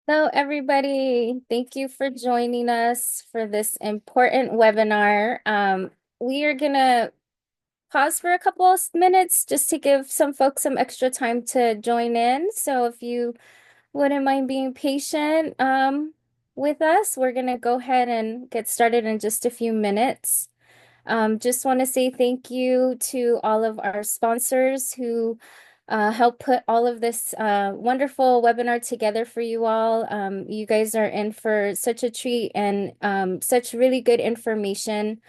Hello, everybody. Thank you for joining us for this important webinar. We are going to pause for a couple of minutes just to give some folks some extra time to join in. So if you wouldn't mind being patient with us, we're going to go ahead and get started in just a few minutes. Just want to say thank you to all of our sponsors who help put all of this wonderful webinar together for you all. You guys are in for such a treat and such really good information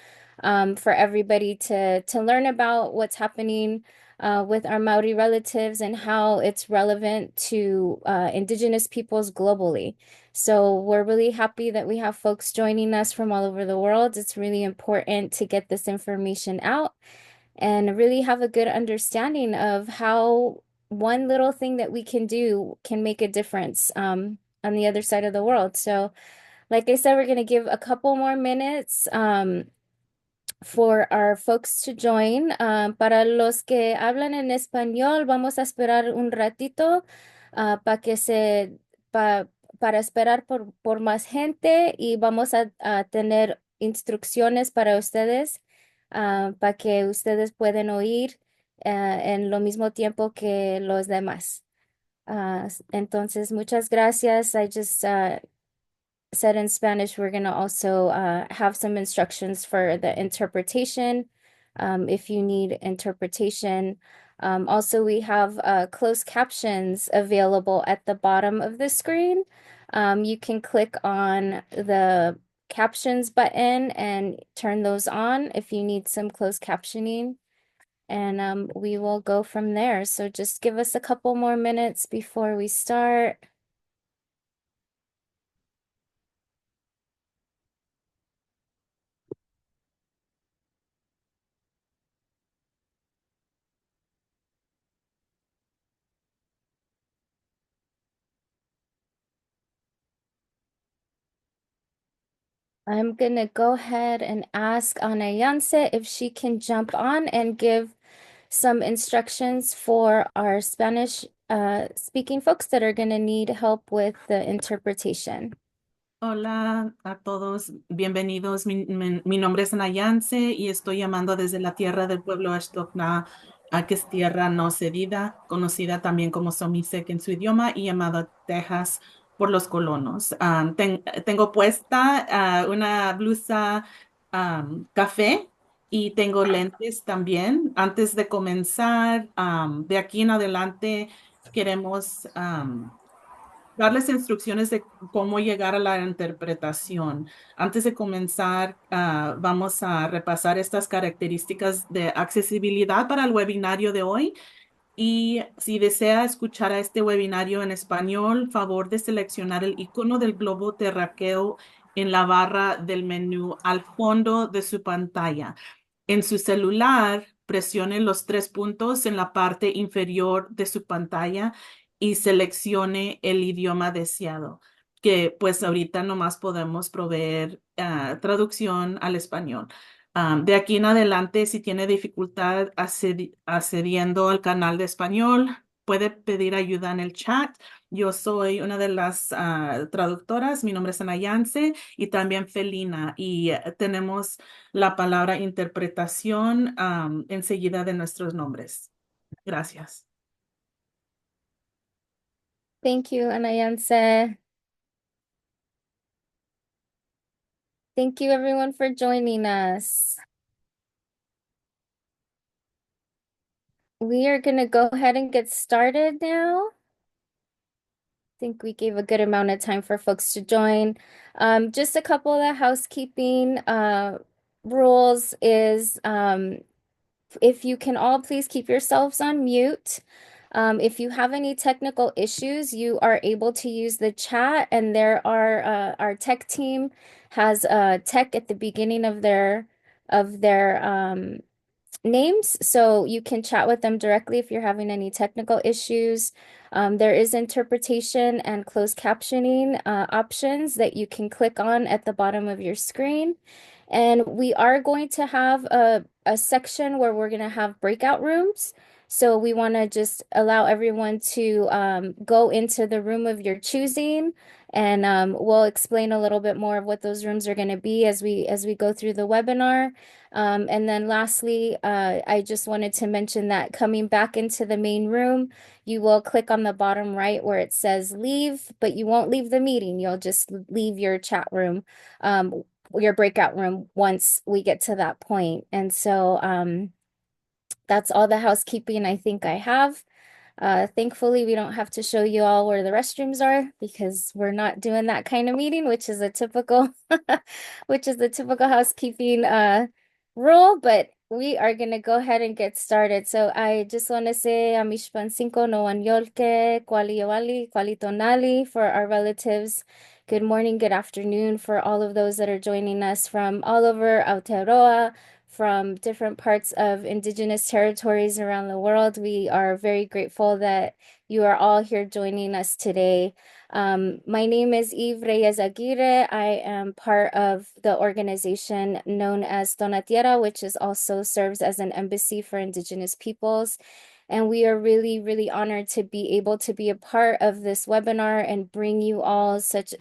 for everybody to learn about what's happening with our Maori relatives and how it's relevant to Indigenous peoples globally. So we're really happy that we have folks joining us from all over the world. It's really important to get this information out and really have a good understanding of how one little thing that we can do can make a difference on the other side of the world. So, like I said, we're going to give a couple more minutes for our folks to join. Para los que hablan en español, vamos a esperar un ratito para que para esperar por más gente y vamos a tener instrucciones para ustedes para que ustedes pueden oír en lo mismo tiempo que los demás. Entonces, muchas gracias. I just said in Spanish, we're going to also have some instructions for the interpretation if you need interpretation. Also, we have closed captions available at the bottom of the screen. You can click on the captions button and turn those on if you need some closed captioning. And we will go from there. So just give us a couple more minutes before we start. I'm gonna go ahead and ask Anayanse if she can jump on and give some instructions for our Spanish speaking folks that are gonna need help with the interpretation. Hola a todos, bienvenidos. Mi nombre es Nayance y estoy llamando desde la tierra del pueblo Ashtokna, que es tierra no cedida, conocida también como Somisek en su idioma y llamada Texas por los colonos. Tengo puesta una blusa café y tengo lentes también. Antes de comenzar, de aquí en adelante queremos darles instrucciones de cómo llegar a la interpretación. Antes de comenzar, vamos a repasar estas características de accesibilidad para el webinario de hoy. Y si desea escuchar a este webinario en español, favor de seleccionar el icono del globo terráqueo en la barra del menú al fondo de su pantalla. En su celular, presione los tres puntos en la parte inferior de su pantalla y seleccione el idioma deseado, que pues ahorita nomás podemos proveer traducción al español. De aquí en adelante, si tiene dificultad accediendo al canal de español, puede pedir ayuda en el chat. Yo soy una de las traductoras, mi nombre es Ana Yance y también Felina, y tenemos la palabra interpretación enseguida de nuestros nombres. Gracias. Thank you, Anayanse. Thank you everyone for joining us. We are gonna go ahead and get started now. Think we gave a good amount of time for folks to join. Just a couple of housekeeping rules is if you can all please keep yourselves on mute. If you have any technical issues, you are able to use the chat, and there are our tech team has tech at the beginning of their names, so you can chat with them directly if you're having any technical issues. There is interpretation and closed captioning options that you can click on at the bottom of your screen. And we are going to have a section where we're going to have breakout rooms. So we want to just allow everyone to go into the room of your choosing, and we'll explain a little bit more of what those rooms are going to be as we go through the webinar. And then lastly, I just wanted to mention that coming back into the main room, you will click on the bottom right where it says leave, but you won't leave the meeting. You'll just leave your chat room, your breakout room once we get to that point. And so that's all the housekeeping I think I have. Thankfully, we don't have to show you all where the restrooms are because we're not doing that kind of meeting, which is a typical, which is the typical housekeeping rule. But we are gonna go ahead and get started. So I just want to say Amishpan Cinco no Anyolke, Kwali Yawali, Kwali Tonali for our relatives. Good morning, good afternoon for all of those that are joining us from all over Aotearoa, from different parts of Indigenous territories around the world. We are very grateful that you are all here joining us today. My name is Eve Reyes Aguirre. I am part of the organization known as Dona Tierra, which is also serves as an embassy for Indigenous peoples. And we are really, really honored to be able to be a part of this webinar and bring you all such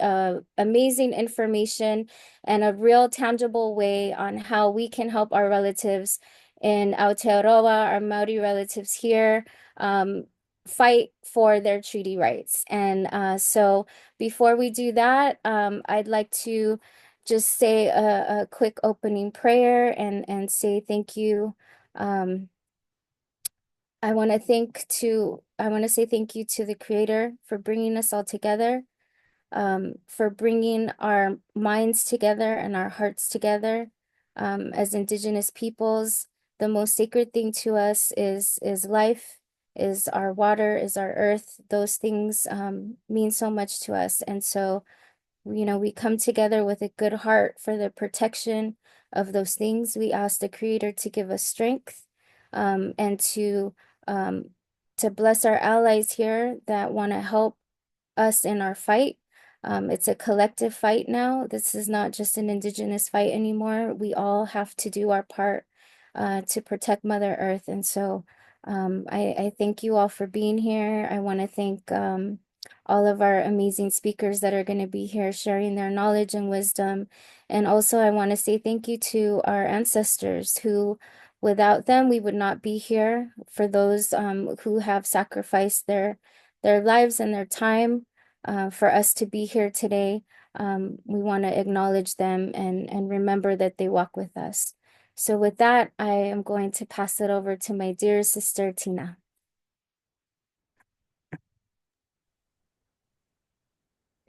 amazing information and a real tangible way on how we can help our relatives in Aotearoa, our Maori relatives here, fight for their treaty rights. And so before we do that, I'd like to just say a quick opening prayer and say thank you. Um, I want to say thank you to the Creator for bringing us all together, for bringing our minds together and our hearts together. As Indigenous peoples, the most sacred thing to us is life, is our water, is our earth. Those things mean so much to us, and so we come together with a good heart for the protection of those things. We ask the Creator to give us strength, and um, to bless our allies here that want to help us in our fight. It's a collective fight now. This is not just an Indigenous fight anymore. We all have to do our part to protect Mother Earth. And so I thank you all for being here. I want to thank all of our amazing speakers that are going to be here sharing their knowledge and wisdom. And also, I want to say thank you to our ancestors who, without them, we would not be here. For those who have sacrificed their lives and their time for us to be here today. We want to acknowledge them and remember that they walk with us. So with that, I am going to pass it over to my dear sister, Tina.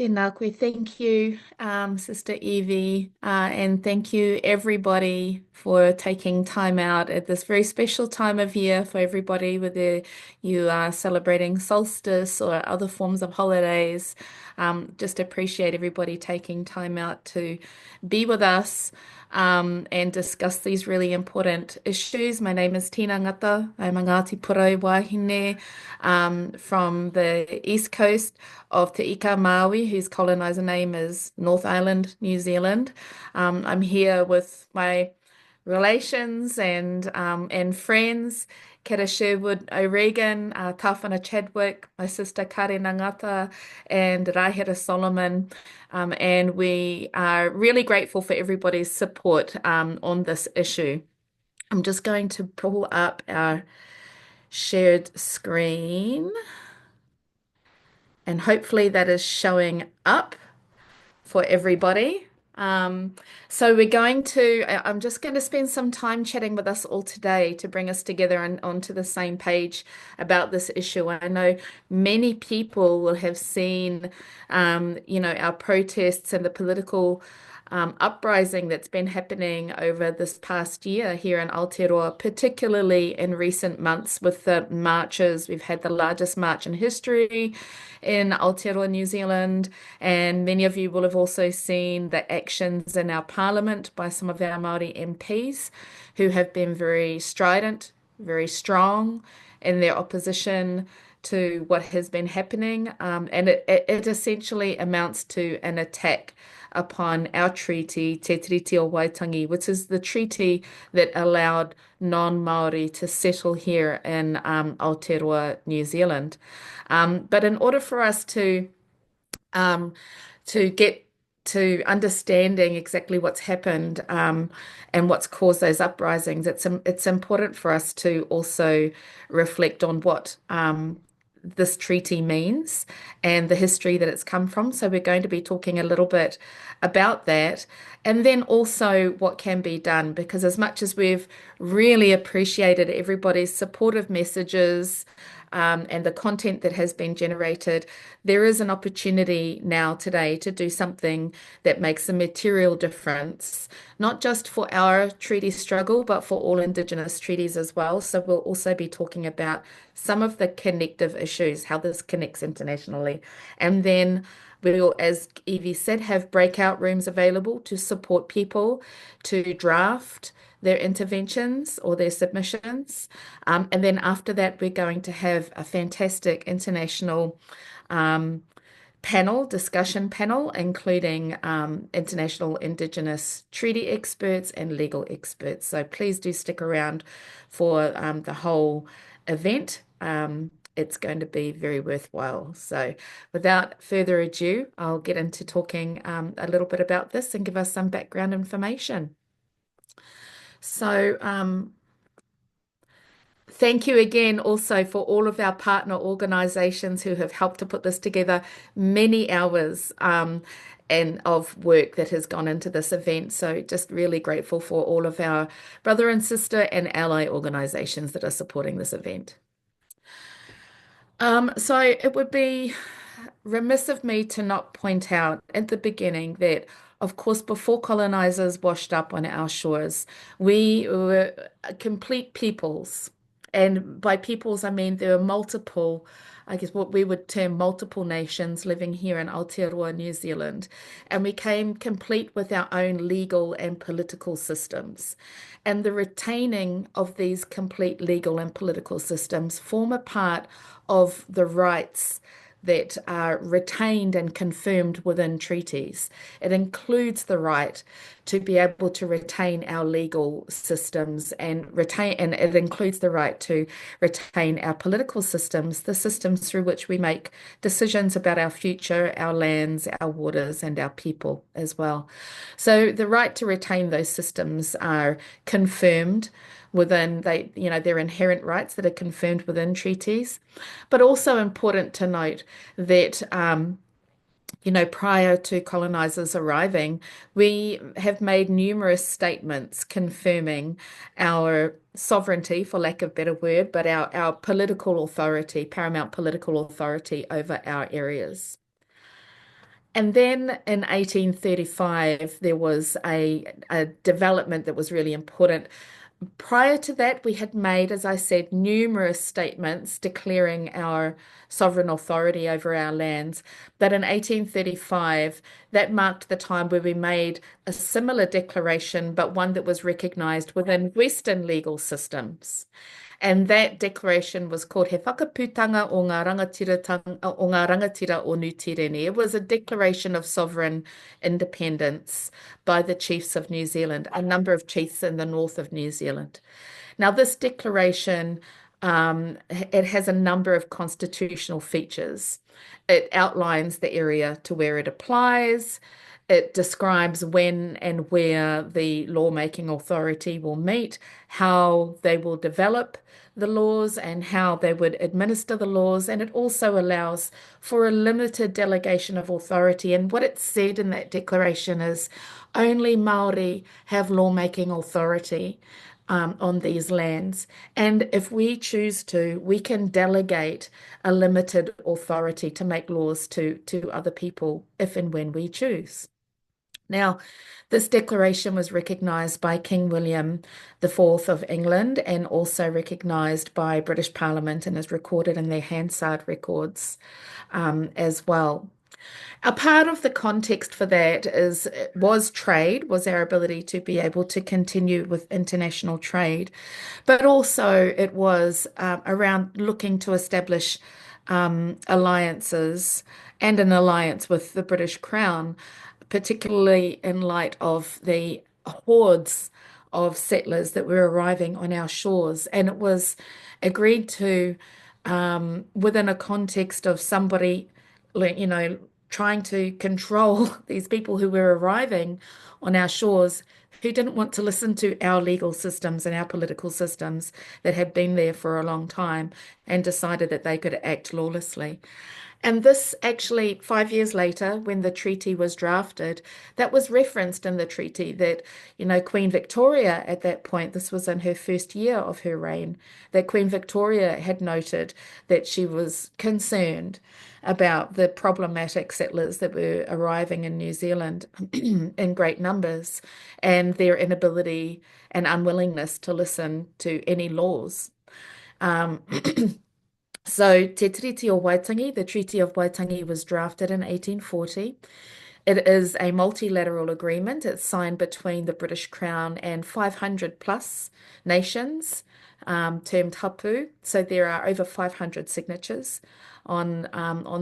Tēnā koe, thank you, Sister Evie, and thank you everybody for taking time out at this very special time of year for everybody, whether you are celebrating solstice or other forms of holidays. Just appreciate everybody taking time out to be with us and discuss these really important issues. My name is Tina Ngata. I'm a Ngāti Porou Wāhine from the East Coast of Te Ika Maui, whose colonizer name is North Island, New Zealand. I'm here with my relations and friends, Kera Sherwood O'Regan, Tāwhana Chadwick, my sister Kare Nangata, and Rahira Solomon. And we are really grateful for everybody's support on this issue. I'm just going to pull up our shared screen. And hopefully that is showing up for everybody. So I'm just going to spend some time chatting with us all today to bring us together and onto the same page about this issue. I know many people will have seen, our protests and the political uprising that's been happening over this past year here in Aotearoa, particularly in recent months with the marches. We've had the largest march in history in Aotearoa, New Zealand, and many of you will have also seen the actions in our parliament by some of our Māori MPs who have been very strident, very strong in their opposition to what has been happening, and it essentially amounts to an attack upon our treaty, Te Tiriti o Waitangi, which is the treaty that allowed non-Māori to settle here in Aotearoa-New Zealand. But in order for us um, to get to understanding exactly what's happened and what's caused those uprisings, it's important for us to also reflect on what this treaty means and the history that it's come from. So we're going to be talking a little bit about that, and then also what can be done, because as much as we've really appreciated everybody's supportive messages and the content that has been generated, there is an opportunity now today to do something that makes a material difference, not just for our treaty struggle, but for all Indigenous treaties as well. So we'll also be talking about some of the connective issues, how this connects internationally. And then we will, as Evie said, have breakout rooms available to support people to draft their interventions or their submissions. And then after that, we're going to have a fantastic international um, discussion panel, including international Indigenous treaty experts and legal experts. So please do stick around for the whole event. It's going to be very worthwhile. So without further ado, I'll get into talking a little bit about this and give us some background information. So thank you again also for all of our partner organizations who have helped to put this together. Many hours and of work that has gone into this event. So just really grateful for all of our brother and sister and ally organizations that are supporting this event. So it would be remiss of me to not point out at the beginning that, of course, before colonizers washed up on our shores, we were complete peoples. And by peoples, I mean there were multiple, I guess what we would term multiple nations living here in Aotearoa, New Zealand. And we came complete with our own legal and political systems. And the retaining of these complete legal and political systems form a part of the rights that are retained and confirmed within treaties. It includes the right to be able to retain our legal systems and it includes the right to retain our political systems, the systems through which we make decisions about our future, our lands, our waters, and our people as well. So the right to retain those systems are confirmed within their inherent rights that are confirmed within treaties, but also important to note that prior to colonizers arriving, we have made numerous statements confirming our sovereignty, for lack of a better word, but our political authority, paramount political authority over our areas. And then in 1835, there was a development that was really important. Prior to that, we had made, as I said, numerous statements declaring our sovereign authority over our lands. But in 1835, that marked the time where we made a similar declaration, but one that was recognized within Western legal systems. And that declaration was called He Whakaputanga o ngā rangatira o Nutirene. It was a declaration of sovereign independence by the chiefs of New Zealand, a number of chiefs in the north of New Zealand. Now, this declaration, it has a number of constitutional features. It outlines the area to where it applies. It describes when and where the lawmaking authority will meet, how they will develop the laws and how they would administer the laws. And it also allows for a limited delegation of authority. And what it said in that declaration is only Maori have lawmaking authority on these lands. And if we choose to, we can delegate a limited authority to make laws to other people if and when we choose. Now, this declaration was recognised by King William IV of England and also recognised by British Parliament and is recorded in their Hansard records as well. A part of the context for that was our ability to be able to continue with international trade, but also it was around looking to establish alliances and an alliance with the British Crown, particularly in light of the hordes of settlers that were arriving on our shores. And it was agreed to within a context of somebody, trying to control these people who were arriving on our shores who didn't want to listen to our legal systems and our political systems that had been there for a long time and decided that they could act lawlessly. And this actually, 5 years later, when the treaty was drafted, that was referenced in the treaty that, Queen Victoria at that point, this was in her first year of her reign, that Queen Victoria had noted that she was concerned about the problematic settlers that were arriving in New Zealand in great numbers and their inability and unwillingness to listen to any laws. Um, So, Te Tiriti o Waitangi, the Treaty of Waitangi was drafted in 1840. It is a multilateral agreement. It's signed between the British Crown and 500 plus nations, termed hapu. So there are over 500 signatures on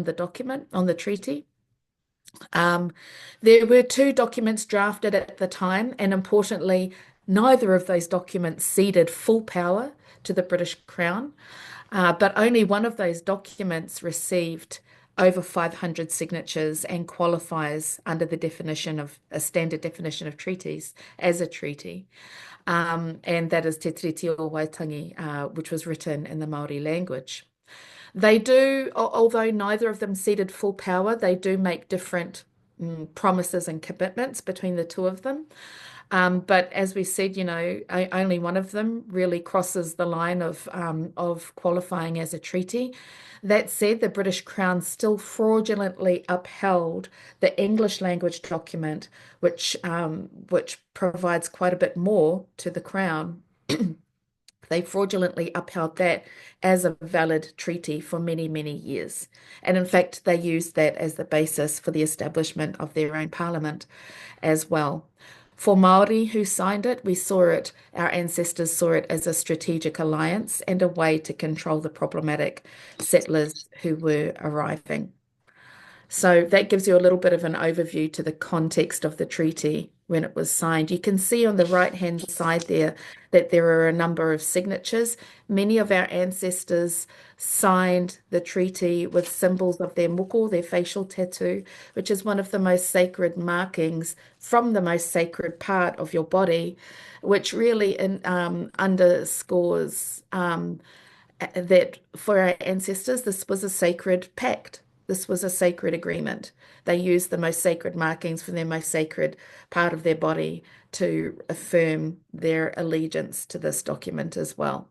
the document, on the treaty. There were two documents drafted at the time, and importantly, neither of those documents ceded full power to the British Crown. But only one of those documents received over 500 signatures and qualifies under the definition of a standard definition of treaties as a treaty. And that is Te Tiriti o Waitangi, which was written in the Maori language. They do, although neither of them ceded full power, they do make different promises and commitments between the two of them. But as we said, only one of them really crosses the line of qualifying as a treaty. That said, the British Crown still fraudulently upheld the English language document, which provides quite a bit more to the Crown. They fraudulently upheld that as a valid treaty for many, many years. And in fact, they used that as the basis for the establishment of their own parliament as well. For Māori who signed it, our ancestors saw it as a strategic alliance and a way to control the problematic settlers who were arriving. So that gives you a little bit of an overview to the context of the treaty when it was signed. You can see on the right-hand side there that there are a number of signatures. Many of our ancestors signed the treaty with symbols of their moko, their facial tattoo, which is one of the most sacred markings from the most sacred part of your body, which really underscores that for our ancestors, this was a sacred pact. This was a sacred agreement. They used the most sacred markings from their most sacred part of their body to affirm their allegiance to this document as well.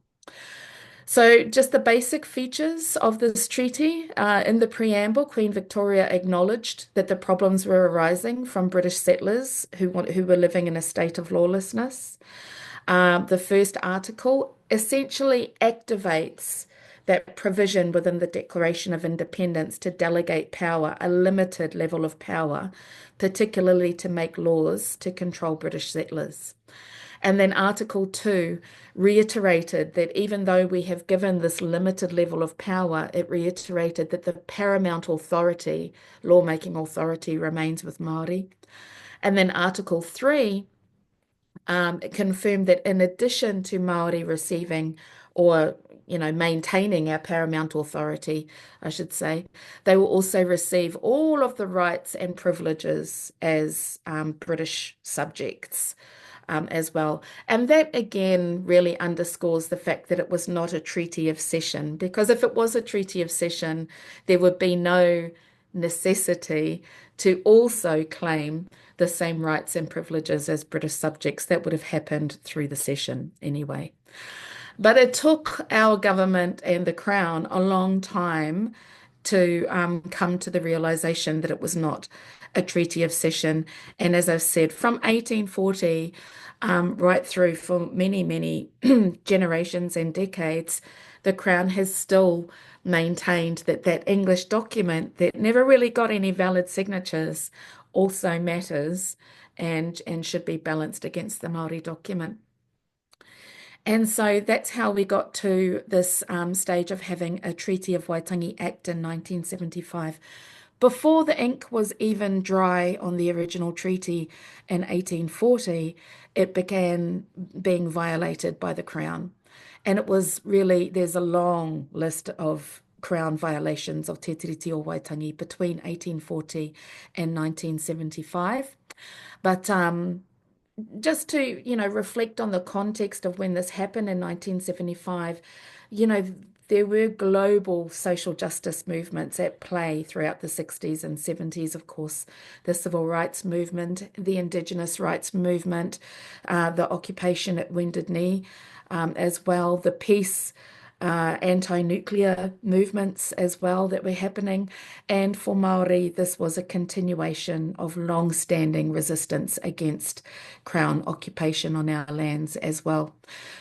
So just the basic features of this treaty. In the preamble, Queen Victoria acknowledged that the problems were arising from British settlers who were living in a state of lawlessness. The first article essentially activates that provision within the Declaration of Independence to delegate power, a limited level of power, particularly to make laws to control British settlers. And then Article 2 reiterated that even though we have given this limited level of power, it reiterated that the paramount authority, lawmaking authority, remains with Māori. And then Article 3 confirmed that in addition to Māori receiving or maintaining our paramount authority, I should say, they will also receive all of the rights and privileges as British subjects as well. And that again really underscores the fact that it was not a treaty of cession, because if it was a treaty of cession, there would be no necessity to also claim the same rights and privileges as British subjects. That would have happened through the cession anyway. But it took our government and the Crown a long time to come to the realization that it was not a treaty of cession. And as I've said, from 1840 right through for many, many generations and decades, the Crown has still maintained that that English document that never really got any valid signatures also matters and should be balanced against the Māori document. And so that's how we got to this stage of having a Treaty of Waitangi Act in 1975. Before the ink was even dry on the original treaty in 1840, it began being violated by the Crown. And it was really, there's a long list of Crown violations of Te Tiriti o Waitangi between 1840 and 1975. But just to, reflect on the context of when this happened in 1975, you know, there were global social justice movements at play throughout the 60s and 70s, of course, the civil rights movement, the Indigenous rights movement, the occupation at Wounded Knee, as well, the peace anti-nuclear movements as well that were happening. And for Maori, this was a continuation of long-standing resistance against Crown occupation on our lands as well.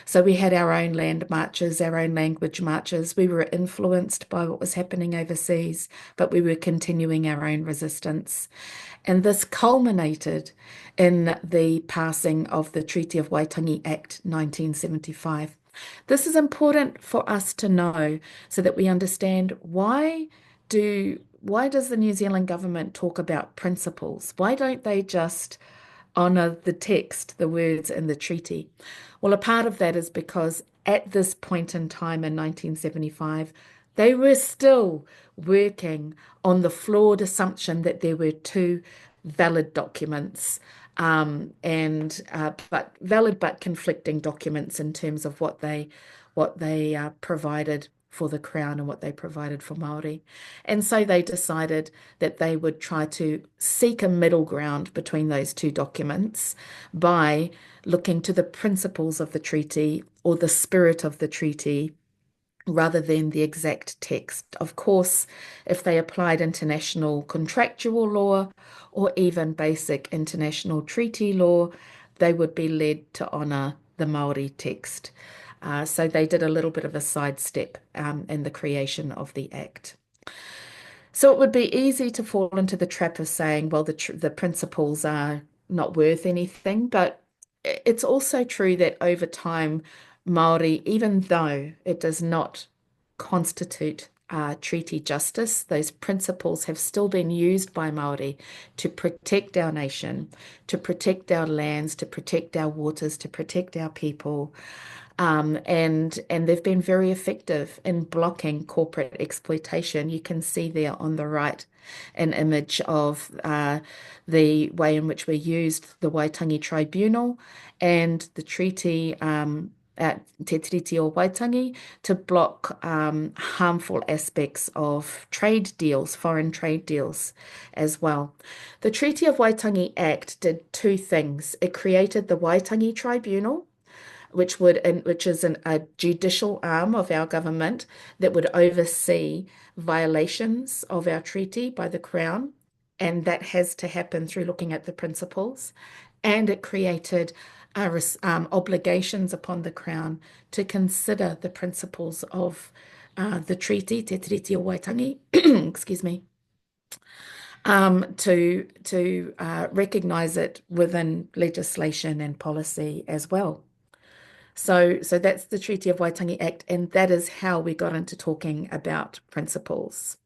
So we had our own land marches, our own language marches. We were influenced by what was happening overseas, but we were continuing our own resistance. And this culminated in the passing of the Treaty of Waitangi Act 1975. This is important for us to know so that we understand why does the New Zealand government talk about principles? Why don't they just honor the text, the words in the treaty? Well, a part of that is because at this point in time in 1975, they were still working on the flawed assumption that there were two valid documents, but valid but conflicting documents in terms of what they provided for the Crown and what they provided for Maori. And so they decided that they would try to seek a middle ground between those two documents by looking to the principles of the treaty or the spirit of the treaty rather than the exact text. Of course, if they applied international contractual law or even basic international treaty law, they would be led to honour the Maori text. So they did a little bit of a sidestep in the creation of the Act. So it would be easy to fall into the trap of saying, well, the principles are not worth anything, but it's also true that over time, Maori, even though it does not constitute treaty justice, those principles have still been used by Maori to protect our nation, to protect our lands, to protect our waters, to protect our people. And they've been very effective in blocking corporate exploitation. You can see there on the right an image of the way in which we used the Waitangi Tribunal and the treaty at Te Tiriti o Waitangi to block harmful aspects of trade deals, foreign trade deals as well. The Treaty of Waitangi Act did two things. It created the Waitangi Tribunal, which is a judicial arm of our government that would oversee violations of our treaty by the Crown, and that has to happen through looking at the principles. And it created obligations upon the Crown to consider the principles of the treaty, Te Tiriti o Waitangi, excuse me, to recognise it within legislation and policy as well. So that's the Treaty of Waitangi Act, and that is how we got into talking about principles.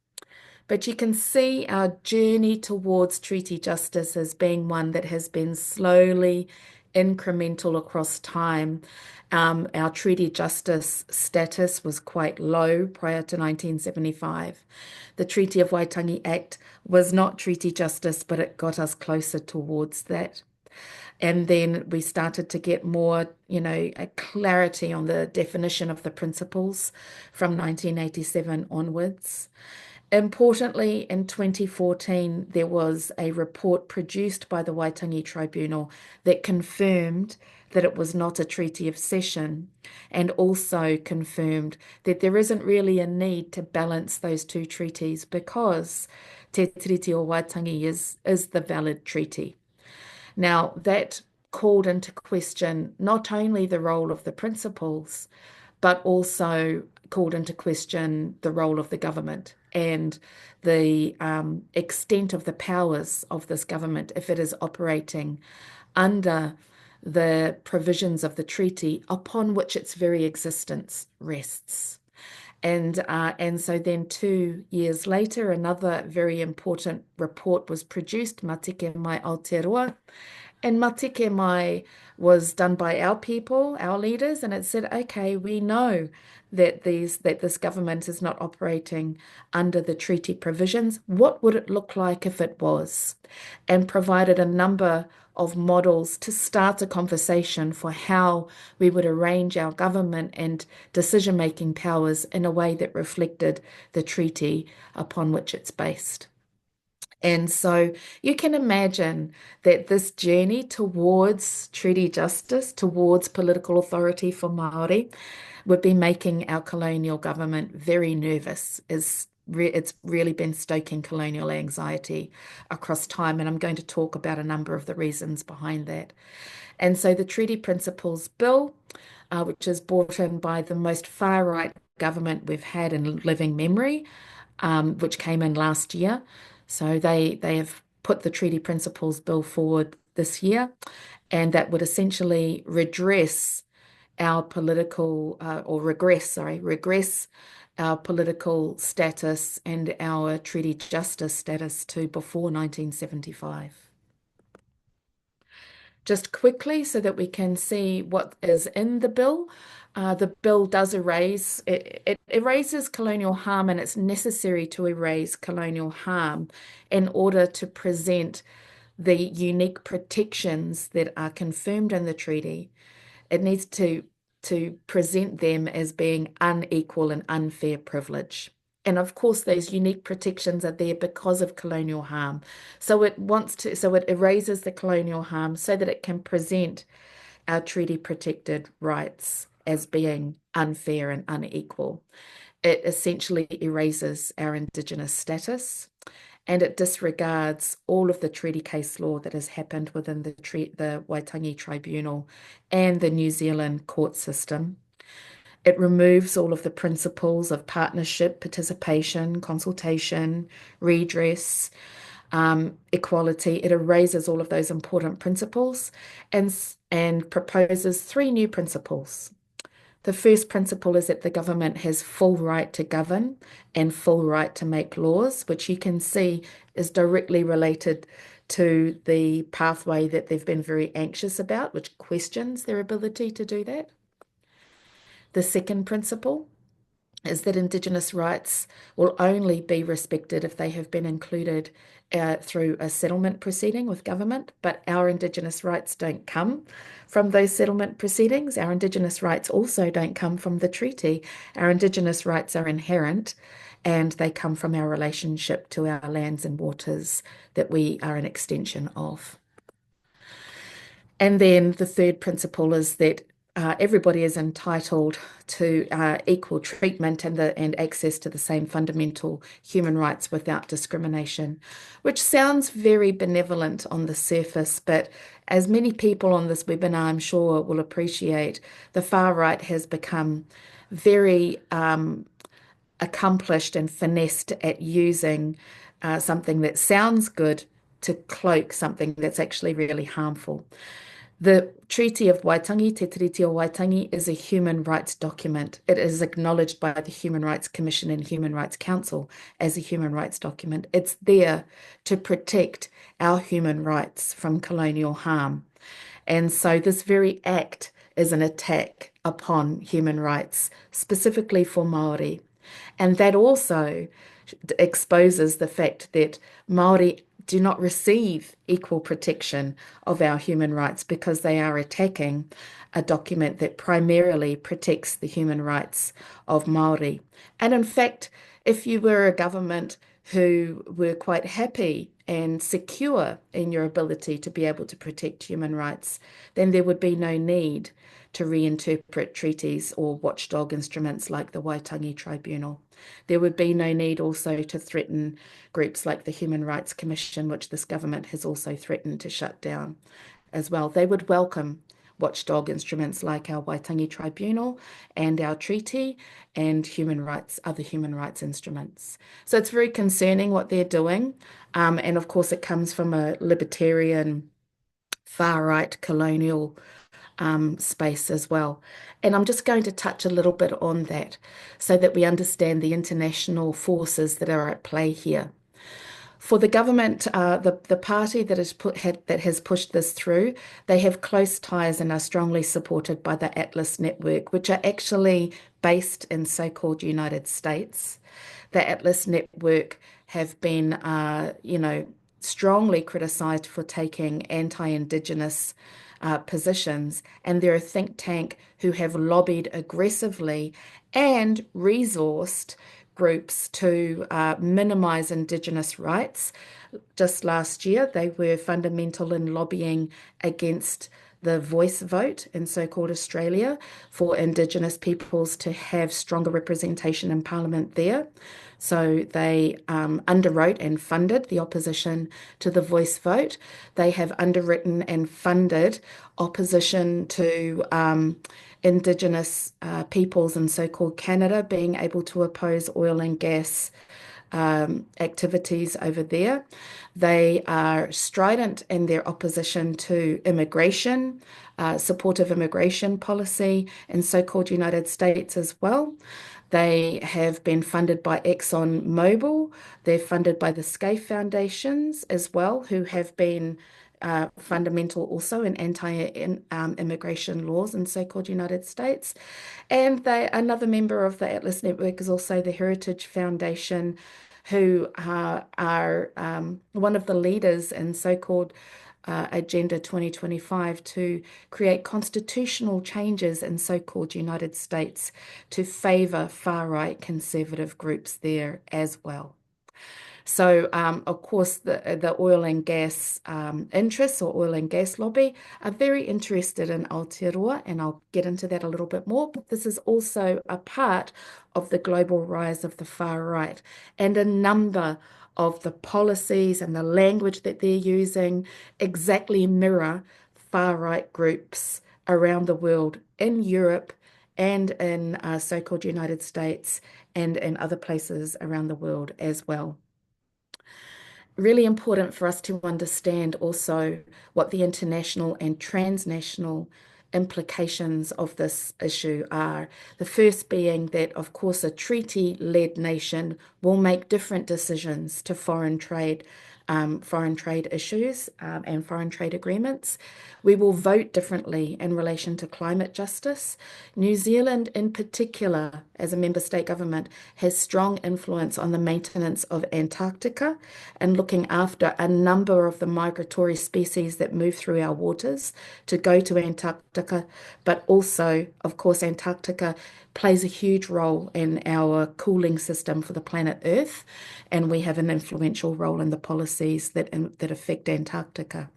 But you can see our journey towards treaty justice as being one that has been slowly incremental across time. Our treaty justice status was quite low prior to 1975. The Treaty of Waitangi Act was not treaty justice, but it got us closer towards that. And then we started to get more, a clarity on the definition of the principles from 1987 onwards. Importantly, in 2014, there was a report produced by the Waitangi Tribunal that confirmed that it was not a treaty of cession and also confirmed that there isn't really a need to balance those two treaties because Te Tiriti o Waitangi is the valid treaty. Now, that called into question not only the role of the principles, but also called into question the role of the government and the extent of the powers of this government if it is operating under the provisions of the treaty upon which its very existence rests. And so then 2 years later, another very important report was produced, Matike Mai Aotearoa. And Matike Mai was done by our people, our leaders, and it said, okay, we know that this government is not operating under the treaty provisions. What would it look like if it was? And provided a number of models to start a conversation for how we would arrange our government and decision-making powers in a way that reflected the treaty upon which it's based. And so you can imagine that this journey towards treaty justice, towards political authority for Māori, would be making our colonial government very nervous. It's really been stoking colonial anxiety across time, and I'm going to talk about a number of the reasons behind that. And so the Treaty Principles Bill, which is brought in by the most far-right government we've had in living memory, which came in last year. So they have put the Treaty Principles Bill forward this year, and that would essentially redress our political, regress our political status and our treaty justice status to before 1975. Just quickly so that we can see what is in the bill. The bill does it erases colonial harm, and it's necessary to erase colonial harm in order to present the unique protections that are confirmed in the treaty. It needs to present them as being unequal and unfair privilege. And of course, those unique protections are there because of colonial harm. So it erases the colonial harm so that it can present our treaty protected rights as being unfair and unequal. It essentially erases our Indigenous status, and it disregards all of the treaty case law that has happened within the Waitangi Tribunal and the New Zealand court system. It removes all of the principles of partnership, participation, consultation, redress, equality. It erases all of those important principles and proposes 3 new principles. The first principle is that the government has full right to govern and full right to make laws, which you can see is directly related to the pathway that they've been very anxious about, which questions their ability to do that. The second principle is that Indigenous rights will only be respected if they have been included through a settlement proceeding with government, but our Indigenous rights don't come from those settlement proceedings. Our Indigenous rights also don't come from the treaty. Our Indigenous rights are inherent, and they come from our relationship to our lands and waters that we are an extension of. And then the third principle is that everybody is entitled to equal treatment and access to the same fundamental human rights without discrimination, which sounds very benevolent on the surface, but as many people on this webinar, I'm sure, will appreciate, the far right has become very accomplished and finessed at using something that sounds good to cloak something that's actually really harmful. The Treaty of Waitangi, Te Tiriti o Waitangi, is a human rights document. It is acknowledged by the Human Rights Commission and Human Rights Council as a human rights document. It's there to protect our human rights from colonial harm. And so this very act is an attack upon human rights, specifically for Māori. And that also exposes the fact that Māori do not receive equal protection of our human rights because they are attacking a document that primarily protects the human rights of Māori. And in fact, if you were a government who were quite happy and secure in your ability to be able to protect human rights, then there would be no need to reinterpret treaties or watchdog instruments like the Waitangi Tribunal. There would be no need also to threaten groups like the Human Rights Commission, which this government has also threatened to shut down as well. They would welcome watchdog instruments like our Waitangi Tribunal and our treaty and other human rights instruments. So it's very concerning what they're doing. And of course, it comes from a libertarian far-right colonial space as well. And I'm just going to touch a little bit on that so that we understand the international forces that are at play here. For the government, the party that has pushed this through, they have close ties and are strongly supported by the Atlas Network, which are actually based in so-called United States. The Atlas Network have been, strongly criticized for taking anti-Indigenous positions, and they're a think tank who have lobbied aggressively and resourced groups to minimize Indigenous rights. Just last year, they were fundamental in lobbying against the voice vote in so-called Australia for Indigenous peoples to have stronger representation in Parliament there. So they underwrote and funded the opposition to the voice vote. They have underwritten and funded opposition to Indigenous peoples in so-called Canada being able to oppose oil and gas activities over there. They are strident in their opposition to immigration, supportive immigration policy in so-called United States as well. They have been funded by ExxonMobil. They're funded by the Scaife Foundations as well, who have been fundamental also in anti-immigration laws in so-called United States. And another member of the Atlas Network is also the Heritage Foundation, who are one of the leaders in so-called Agenda 2025 to create constitutional changes in so-called United States to favor far-right conservative groups there as well. So, of course, the oil and gas interests or oil and gas lobby are very interested in Aotearoa, and I'll get into that a little bit more. But this is also a part of the global rise of the far right, and a number of the policies and the language that they're using exactly mirror far right groups around the world in Europe and in so-called United States and in other places around the world as well. Really important for us to understand also what the international and transnational implications of this issue are. The first being that, of course, a treaty-led nation will make different decisions to foreign trade issues and foreign trade agreements. We will vote differently in relation to climate justice. New Zealand, in particular, as a member state government, has strong influence on the maintenance of Antarctica and looking after a number of the migratory species that move through our waters to go to Antarctica. But also, of course, Antarctica plays a huge role in our cooling system for the planet Earth, and we have an influential role in the policies that affect Antarctica.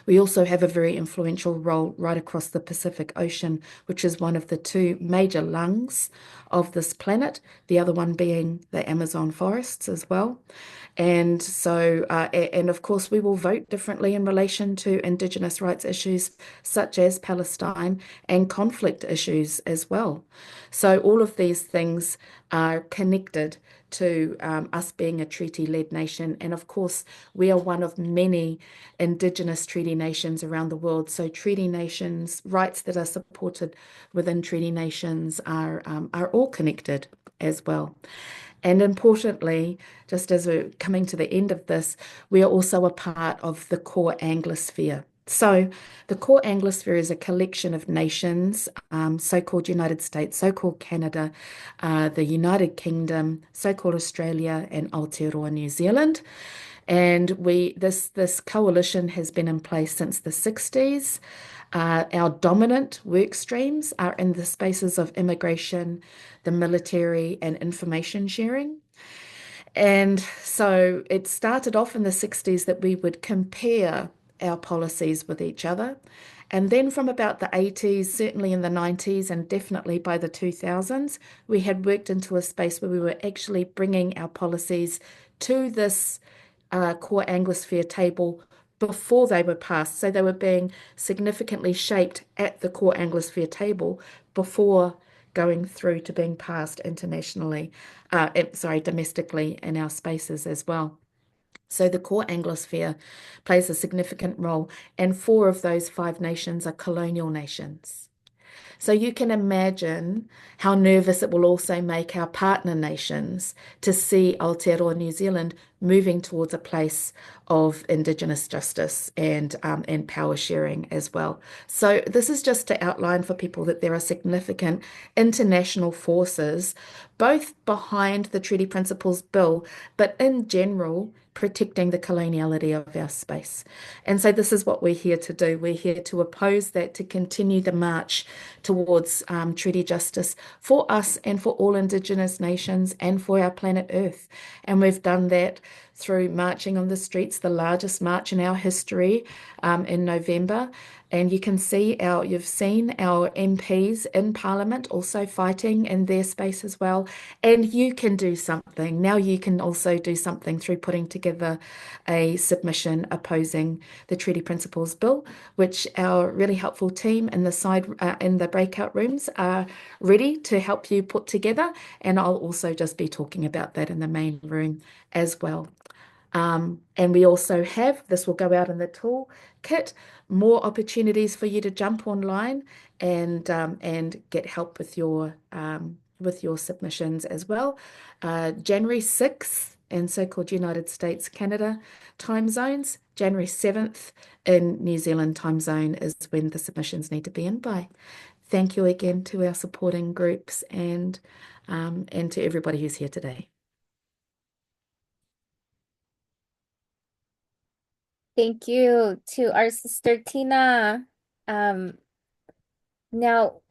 We also have a very influential role right across the Pacific Ocean, which is one of the two major lungs of this planet, the other one being the Amazon forests as well. And so, and of course, we will vote differently in relation to Indigenous rights issues such as Palestine and conflict issues as well. So all of these things are connected to us being a treaty-led nation. And of course, we are one of many Indigenous treaty nations around the world. So treaty nations, rights that are supported within treaty nations are all connected as well. And importantly, just as we're coming to the end of this, we are also a part of the core Anglosphere. So the core Anglosphere is a collection of nations, so-called United States, so-called Canada, the United Kingdom, so-called Australia, and Aotearoa-New Zealand. And this coalition has been in place since the 60s. Our dominant work streams are in the spaces of immigration, the military, and information sharing. And so it started off in the 60s that we would compare our policies with each other. And then from about the 80s, certainly in the 90s, and definitely by the 2000s, we had worked into a space where we were actually bringing our policies to this core Anglosphere table before they were passed. So they were being significantly shaped at the core Anglosphere table before going through to being passed internationally, domestically in our spaces as well. So the core Anglosphere plays a significant role, and 4 of those 5 nations are colonial nations. So you can imagine how nervous it will also make our partner nations to see Aotearoa-New Zealand moving towards a place of Indigenous justice and power sharing as well. So this is just to outline for people that there are significant international forces, both behind the Treaty Principles Bill, but in general, protecting the coloniality of our space. And so this is what we're here to do. We're here to oppose that, to continue the march towards treaty justice for us and for all Indigenous nations and for our planet Earth. And we've done that through marching on the streets, the largest march in our history in November. And you can see you've seen our MPs in Parliament also fighting in their space as well. And you can do something. Now you can also do something through putting together a submission opposing the Treaty Principles Bill, which our really helpful team in the breakout rooms are ready to help you put together. And I'll also just be talking about that in the main room as well. And we also have, this will go out in the tool kit, more opportunities for you to jump online and get help with your submissions as well. January 6th in so-called United States, Canada time zones, January 7th in New Zealand time zone is when the submissions need to be in by. Thank you again to our supporting groups and to everybody who's here today. Thank you to our sister Tina. Now,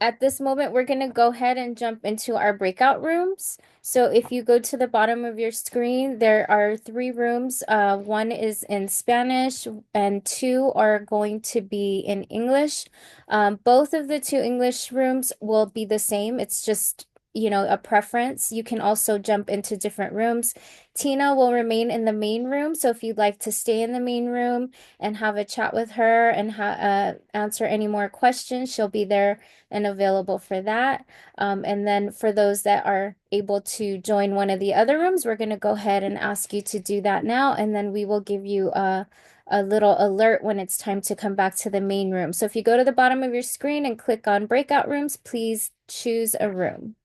at this moment, we're going to go ahead and jump into our breakout rooms. So if you go to the bottom of your screen, there are 3 rooms. One is in Spanish and 2 are going to be in English. Both of the 2 English rooms will be the same. It's just, a preference. You can also jump into different rooms. Tina will remain in the main room. So if you'd like to stay in the main room and have a chat with her and answer any more questions, she'll be there and available for that. And then for those that are able to join one of the other rooms, we're going to go ahead and ask you to do that now. And then we will give you a little alert when it's time to come back to the main room. So if you go to the bottom of your screen and click on breakout rooms, please choose a room.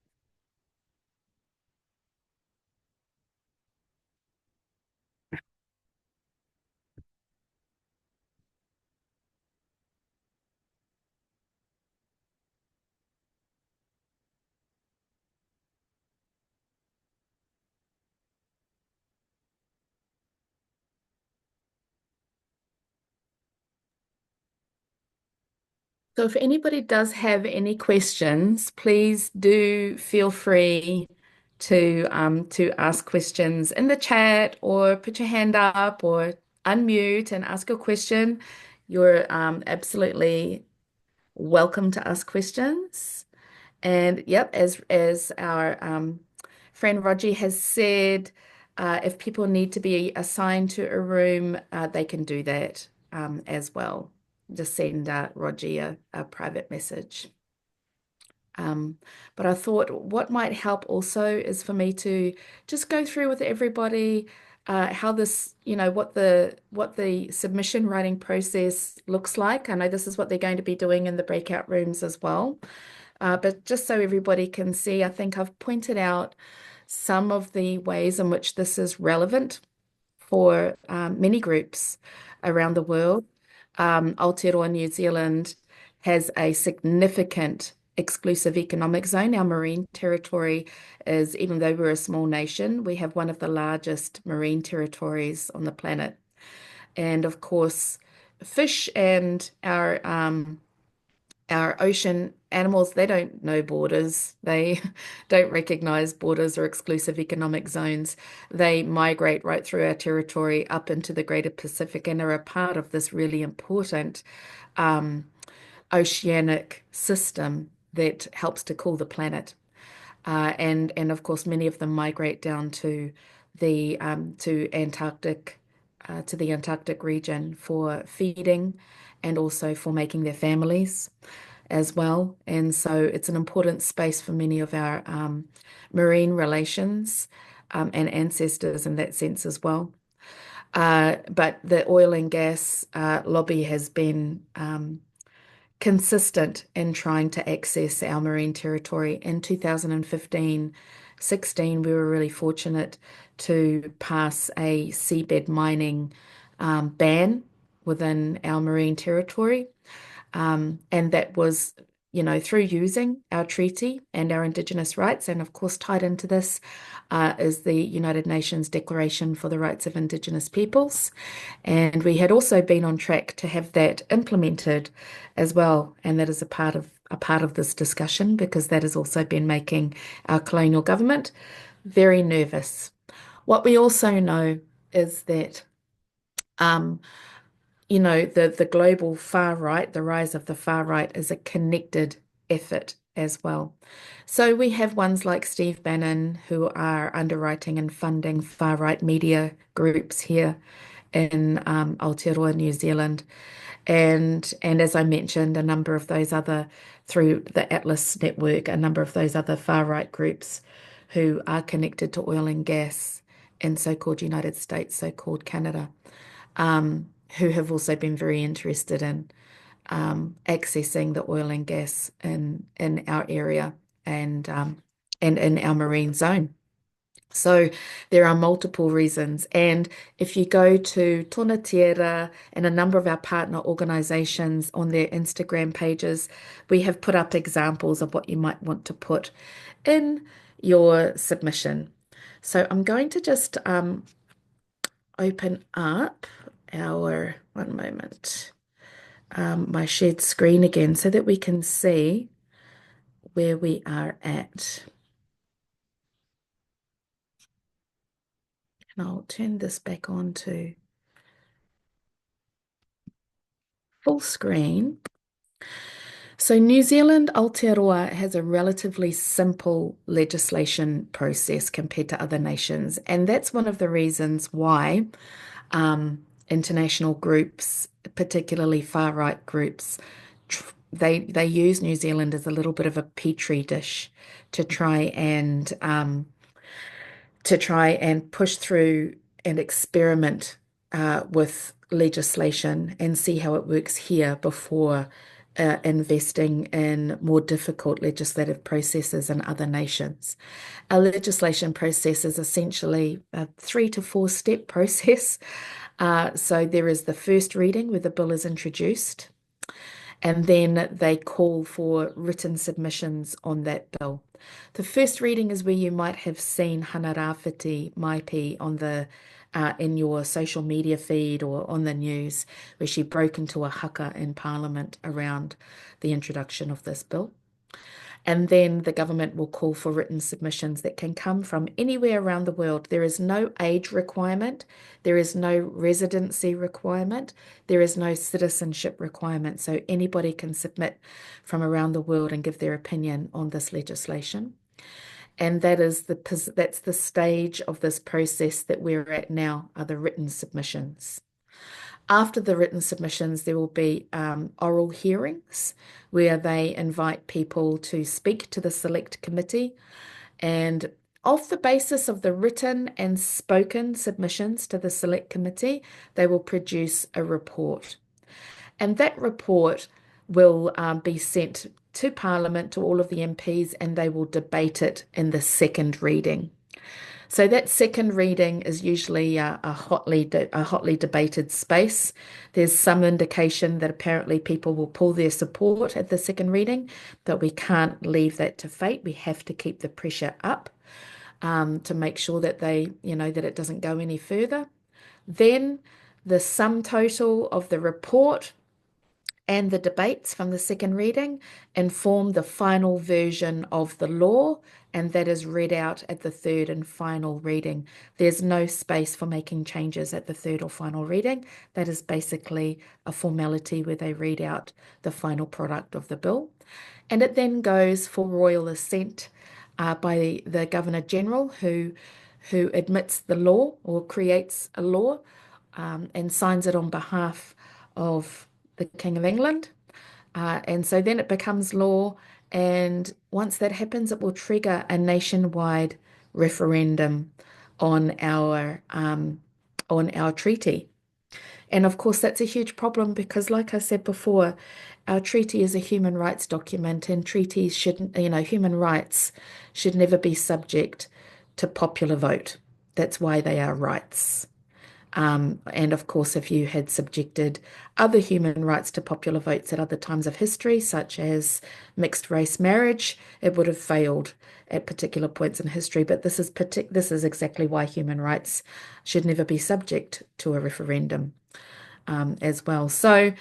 So if anybody does have any questions, please do feel free to ask questions in the chat or put your hand up or unmute and ask a question. You're absolutely welcome to ask questions. And yep, as our friend Roger has said, if people need to be assigned to a room, they can do that as well. Just send Roger a private message. But I thought what might help also is for me to just go through with everybody how this, what the submission writing process looks like. I know this is what they're going to be doing in the breakout rooms as well. But just so everybody can see, I think I've pointed out some of the ways in which this is relevant for many groups around the world. Aotearoa New Zealand has a significant exclusive economic zone. Our marine territory is, even though we're a small nation, we have one of the largest marine territories on the planet. And of course, fish and our ocean animals, they don't know borders. They don't recognize borders or exclusive economic zones. They migrate right through our territory up into the greater Pacific and are a part of this really important oceanic system that helps to cool the planet. And of course, many of them migrate down to the Antarctic region for feeding and also for making their families as well. And so it's an important space for many of our marine relations and ancestors in that sense as well. But the oil and gas lobby has been consistent in trying to access our marine territory. In 2015-16, we were really fortunate to pass a seabed mining ban within our marine territory. And that was, through using our treaty and our Indigenous rights. And of course, tied into this is the United Nations Declaration for the Rights of Indigenous Peoples. And we had also been on track to have that implemented as well. And that is a part of this discussion, because that has also been making our colonial government very nervous. What we also know is that the global far right, the rise of the far right, is a connected effort as well. So we have ones like Steve Bannon, who are underwriting and funding far right media groups here in Aotearoa, New Zealand. And as I mentioned, a number of those other, through the Atlas network, a number of those other far right groups who are connected to oil and gas in so-called United States, so-called Canada, who have also been very interested in accessing the oil and gas in our area and in our marine zone. So there are multiple reasons. And if you go to Tona Tierra and a number of our partner organizations on their Instagram pages, we have put up examples of what you might want to put in your submission. So I'm going to just open up one moment, my shared screen again so that we can see where we are at. And I'll turn this back on to full screen. So New Zealand Aotearoa has a relatively simple legislation process compared to other nations. And that's one of the reasons why international groups, particularly far-right groups, they use New Zealand as a little bit of a petri dish to try and push through and experiment with legislation and see how it works here before investing in more difficult legislative processes in other nations. Our legislation process is essentially a 3 to 4 step process. So there is the first reading where the bill is introduced, and then they call for written submissions on that bill. The first reading is where you might have seen Hana Rāwhiti Maipi in your social media feed or on the news, where she broke into a haka in Parliament around the introduction of this bill. And then the government will call for written submissions that can come from anywhere around the world. There is no age requirement. There is no residency requirement. There is no citizenship requirement. So anybody can submit from around the world and give their opinion on this legislation. And that's the stage of this process that we're at now, are the written submissions. After the written submissions, there will be oral hearings where they invite people to speak to the select committee. And off the basis of the written and spoken submissions to the select committee, they will produce a report. And that report will be sent to Parliament, to all of the MPs, and they will debate it in the second reading. So that second reading is usually a hotly debated space. There's some indication that apparently people will pull their support at the second reading, but we can't leave that to fate. We have to keep the pressure up to make sure that that it doesn't go any further. Then the sum total of the report and the debates from the second reading inform the final version of the law, and that is read out at the third and final reading. There's no space for making changes at the third or final reading. That is basically a formality where they read out the final product of the bill. And it then goes for royal assent by the Governor General, who admits the law or creates a law and signs it on behalf of the King of England. And so then it becomes law. And once that happens, it will trigger a nationwide referendum on on our treaty. And of course, that's a huge problem because, like I said before, our treaty is a human rights document, and treaties shouldn't, human rights should never be subject to popular vote. That's why they are rights. And of course, if you had subjected other human rights to popular votes at other times of history, such as mixed race marriage, it would have failed at particular points in history. But this is exactly why human rights should never be subject to a referendum. As well. So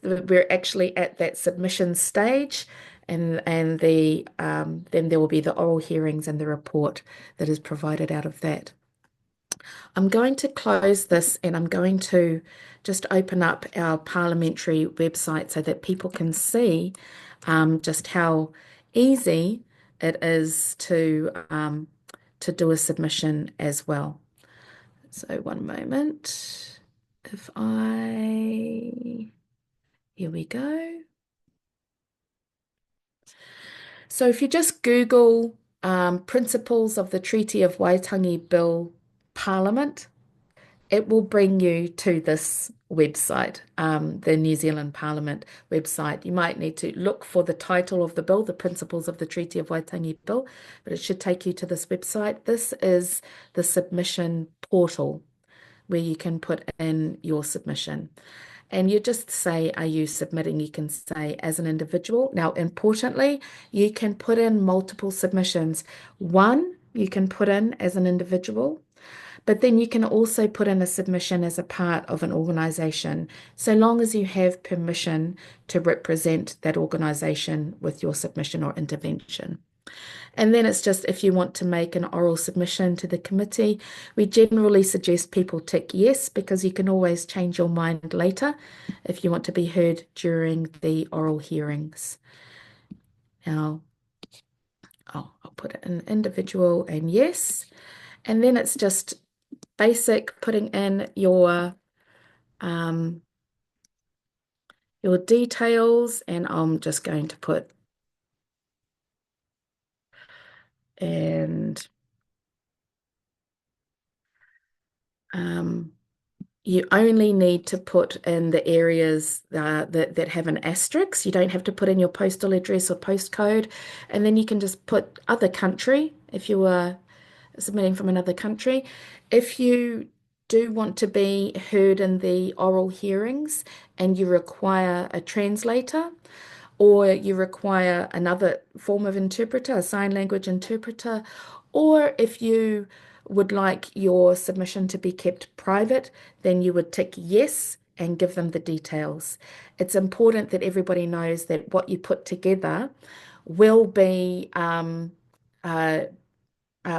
we're actually at that submission stage, and then there will be the oral hearings and the report that is provided out of that. I'm going to close this and I'm going to just open up our parliamentary website so that people can see just how easy it is to do a submission as well. So one moment. Here we go. So if you just Google Principles of the Treaty of Waitangi Bill Parliament, it will bring you to this website, the New Zealand Parliament website. You might need to look for the title of the bill, the Principles of the Treaty of Waitangi Bill, but it should take you to this website. This is the submission portal where you can put in your submission. And you just say, are you submitting? You can say as an individual. Now, importantly, you can put in multiple submissions. One, you can put in as an individual, but then you can also put in a submission as a part of an organization, so long as you have permission to represent that organization with your submission or intervention. And then it's just if you want to make an oral submission to the committee, we generally suggest people tick yes, because you can always change your mind later if you want to be heard during the oral hearings. Now, I'll put it in individual and yes. And then it's just basic putting in your details, and I'm just going to put and you only need to put in the areas that have an asterisk. You don't have to put in your postal address or postcode. And then you can just put other country if you are submitting from another country. If you do want to be heard in the oral hearings and you require a translator, or you require another form of interpreter, a sign language interpreter, or if you would like your submission to be kept private, then you would tick yes and give them the details. It's important that everybody knows that what you put together will be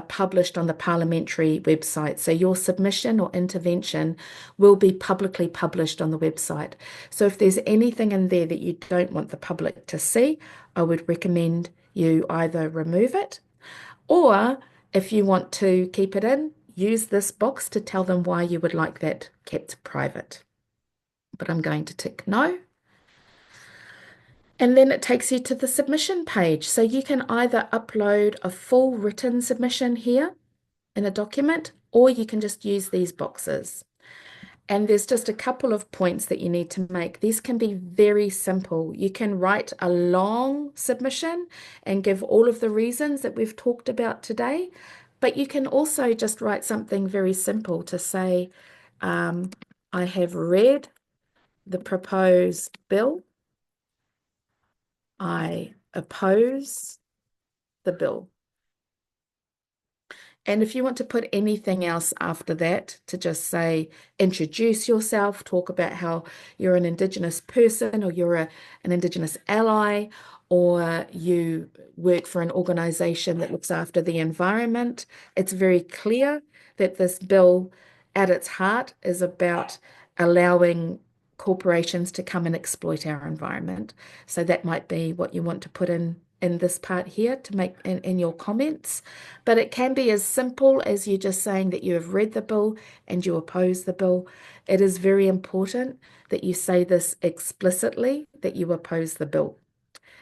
published on the parliamentary website. So your submission or intervention will be publicly published on the website. So if there's anything in there that you don't want the public to see, I would recommend you either remove it, or if you want to keep it in, use this box to tell them why you would like that kept private. But I'm going to tick no. And then it takes you to the submission page. So you can either upload a full written submission here in a document, or you can just use these boxes. And there's just a couple of points that you need to make. These can be very simple. You can write a long submission and give all of the reasons that we've talked about today, but you can also just write something very simple to say, I have read the proposed bill. I oppose the bill. And if you want to put anything else after that, to just say, introduce yourself, talk about how you're an Indigenous person, or you're an Indigenous ally, or you work for an organization that looks after the environment. It's very clear that this bill at its heart is about allowing corporations to come and exploit our environment. So that might be what you want to put in this part here to make in your comments. But it can be as simple as you just saying that you have read the bill and you oppose the bill. It is very important that you say this explicitly, that you oppose the bill.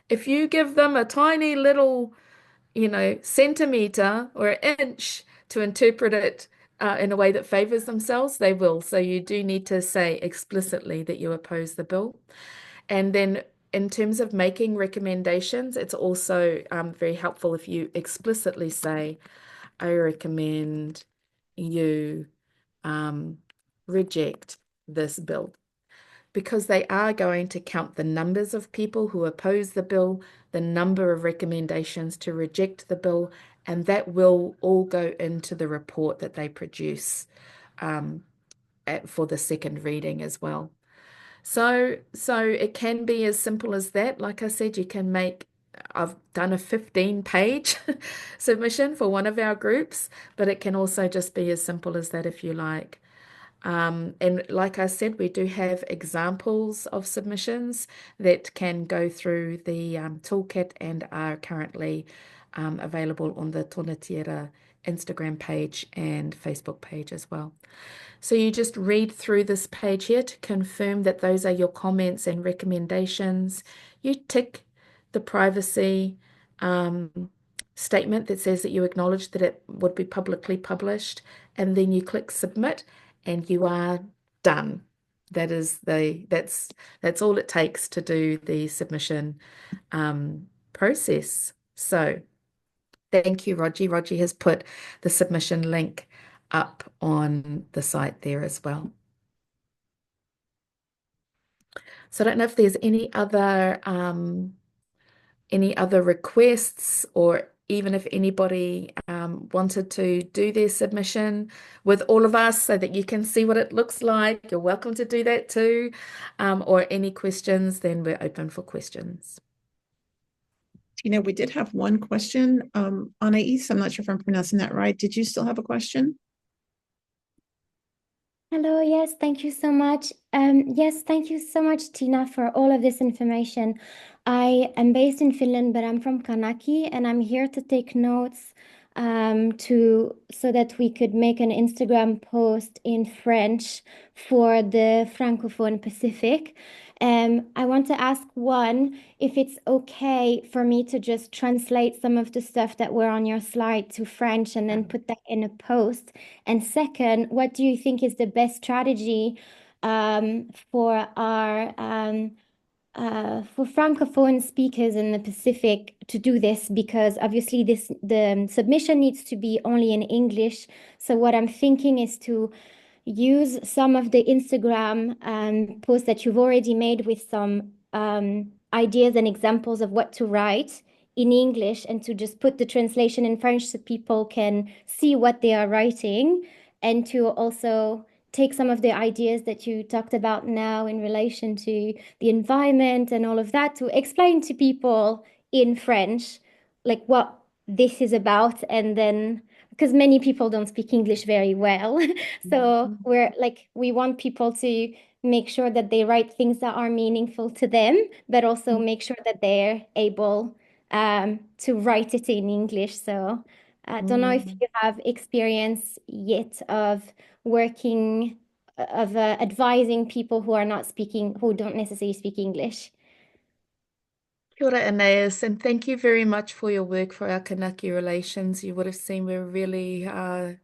If you give them a tiny little, centimeter or an inch to interpret it in a way that favors themselves, they will. So you do need to say explicitly that you oppose the bill. And then in terms of making recommendations, it's also very helpful if you explicitly say, I recommend you reject this bill, because they are going to count the numbers of people who oppose the bill, the number of recommendations to reject the bill, and that will all go into the report that they produce for the second reading as well. So it can be as simple as that. Like I said, I've done a 15-page submission for one of our groups, but it can also just be as simple as that if you like. And like I said, we do have examples of submissions that can go through the toolkit and are currently available on the Tōna Tira Instagram page and Facebook page as well. So you just read through this page here to confirm that those are your comments and recommendations. You tick the privacy statement that says that you acknowledge that it would be publicly published, and then you click submit and you are done. That's all it takes to do the submission process. So thank you, Rogie. Rogie has put the submission link up on the site there as well. So I don't know if there's any other requests, or even if anybody wanted to do their submission with all of us so that you can see what it looks like. You're welcome to do that too. Or any questions, then we're open for questions. Tina, we did have one question. Anais, I'm not sure if I'm pronouncing that right. Did you still have a question? Hello, yes, thank you so much. Yes, thank you so much, Tina, for all of this information. I am based in Finland, but I'm from Kanaki, and I'm here to take notes so that we could make an Instagram post in French for the Francophone Pacific. I want to ask one, if it's okay for me to just translate some of the stuff that were on your slide to French and then put that in a post. And second, what do you think is the best strategy for our for Francophone speakers in the Pacific to do this? Because obviously the submission needs to be only in English. So what I'm thinking is to use some of the Instagram posts that you've already made with some ideas and examples of what to write in English, and to just put the translation in French so people can see what they are writing, and to also take some of the ideas that you talked about now in relation to the environment and all of that to explain to people in French, like what this is about. And then, because many people don't speak English very well, so we want people to make sure that they write things that are meaningful to them, but also make sure that they're able to write it in English. So I don't know if you have experience yet of working, of advising people who are not speaking, who don't necessarily speak English. Kia ora, Anais, and thank you very much for your work for our Kanaki relations. You would have seen we're really, the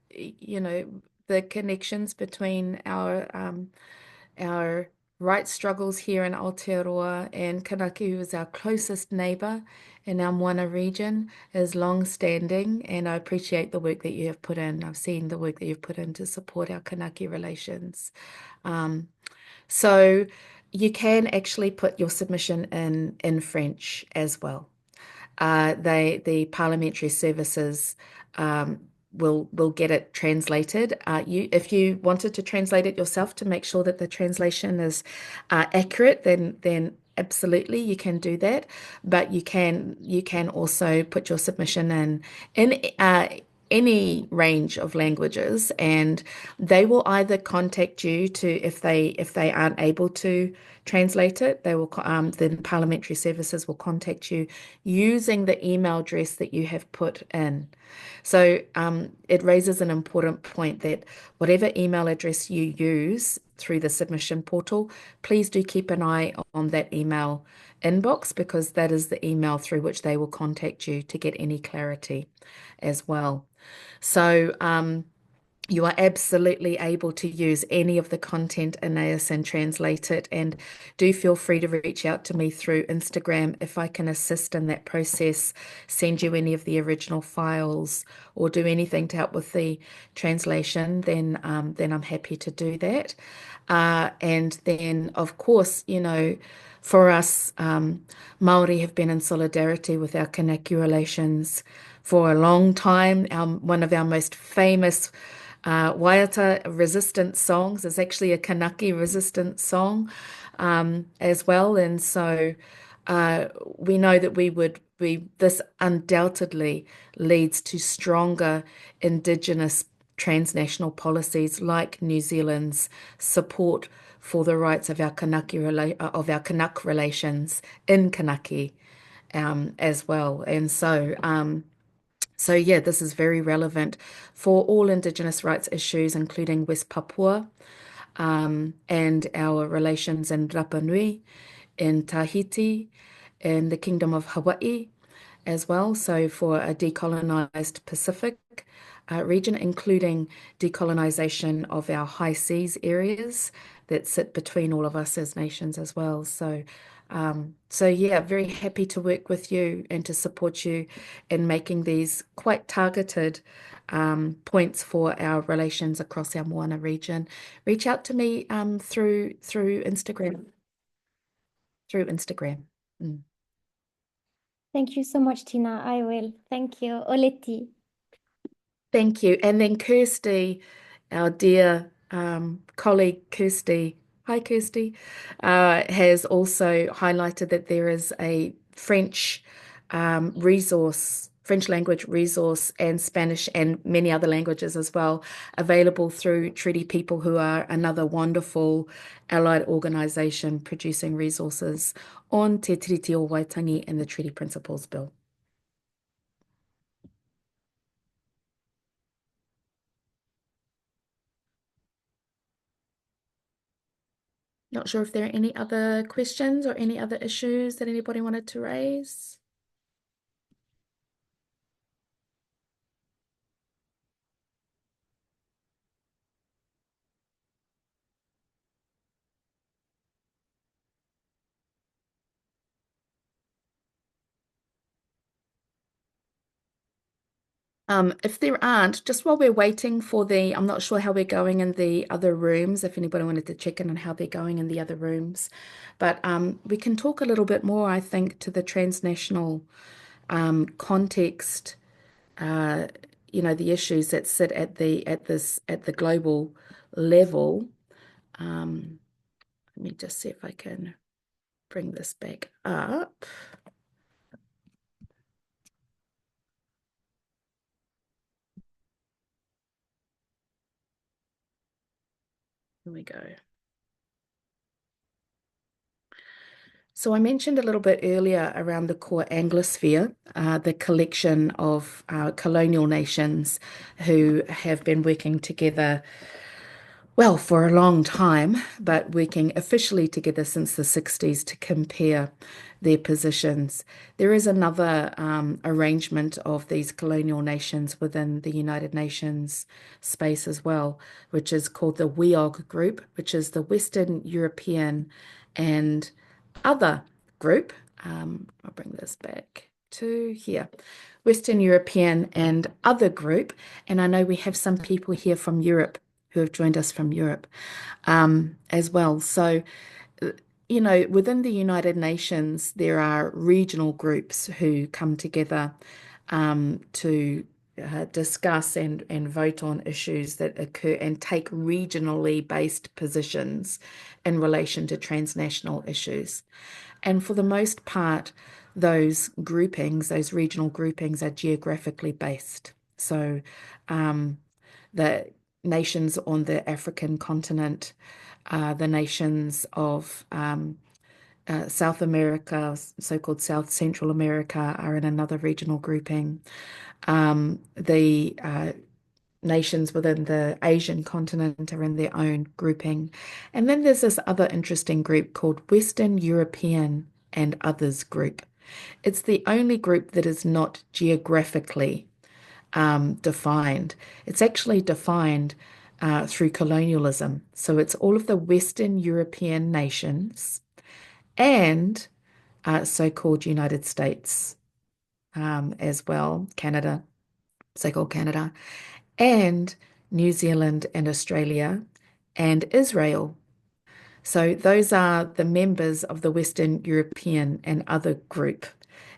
connections between our rights struggles here in Aotearoa and Kanaki, who is our closest neighbour in our Moana region, is long-standing, and I appreciate the work that you have put in. I've seen the work that you've put in to support our Kanaki relations. So you can actually put your submission in French as well. The parliamentary services will get it translated. If you wanted to translate it yourself to make sure that the translation is accurate, then absolutely you can do that. But you can also put your submission in any range of languages, and they will either contact you to, if they aren't able to translate it, they will then parliamentary services will contact you using the email address that you have put in. So it raises an important point that whatever email address you use through the submission portal, please do keep an eye on that email inbox, because that is the email through which they will contact you to get any clarity as well. So you are absolutely able to use any of the content in AS and translate it. And do feel free to reach out to me through Instagram if I can assist in that process, send you any of the original files, or do anything to help with the translation, then I'm happy to do that. And then, of course, for us, Māori have been in solidarity with our Kanaki relations for a long time. One of our most famous Waiata resistance songs is actually a Kanaki resistance song as well. And so we know that this undoubtedly leads to stronger Indigenous transnational policies like New Zealand's support for the rights of our Kanak relations in Kanaki as well. And so yeah, this is very relevant for all Indigenous rights issues, including West Papua, and our relations in Rapa Nui, in Tahiti, in the Kingdom of Hawaii as well. So for a decolonized Pacific region, including decolonization of our high seas areas that sit between all of us as nations as well. So yeah, very happy to work with you and to support you in making these quite targeted points for our relations across our Moana region. Reach out to me through Instagram. Through Instagram. Mm. Thank you so much, Tina. I will. Thank you. Oleti. Thank you. And then Kirsty, our dear colleague Kirsty, hi Kirsty, has also highlighted that there is a French French language resource, and Spanish and many other languages as well, available through Treaty People, who are another wonderful allied organization producing resources on Te Tiriti o Waitangi and the Treaty Principles Bill. Not sure if there are any other questions or any other issues that anybody wanted to raise. If there aren't, just while we're waiting for I'm not sure how we're going in the other rooms, if anybody wanted to check in on how they're going in the other rooms. But we can talk a little bit more, I think, to the transnational context, the issues that sit at the global level. Let me just see if I can bring this back up. Here we go. So I mentioned a little bit earlier around the core Anglosphere, the collection of colonial nations who have been working together, well, for a long time, but working officially together since the 60s to compare their positions. There is another arrangement of these colonial nations within the United Nations space as well, which is called the WEOG group, which is the Western European and other group. I'll bring this back to here. Western European and other group. And I know we have some people here from Europe who have joined us from Europe as well. So, within the United Nations, there are regional groups who come together to discuss and vote on issues that occur and take regionally based positions in relation to transnational issues. And for the most part, those regional groupings are geographically based. So the nations on the African continent, the nations of South America, so-called South Central America, are in another regional grouping. The nations within the Asian continent are in their own grouping. And then there's this other interesting group called Western European and Others Group. It's the only group that is not geographically defined. It's actually defined through colonialism. So it's all of the Western European nations and so-called United States as well, Canada, so-called Canada, and New Zealand and Australia and Israel. So those are the members of the Western European and other group.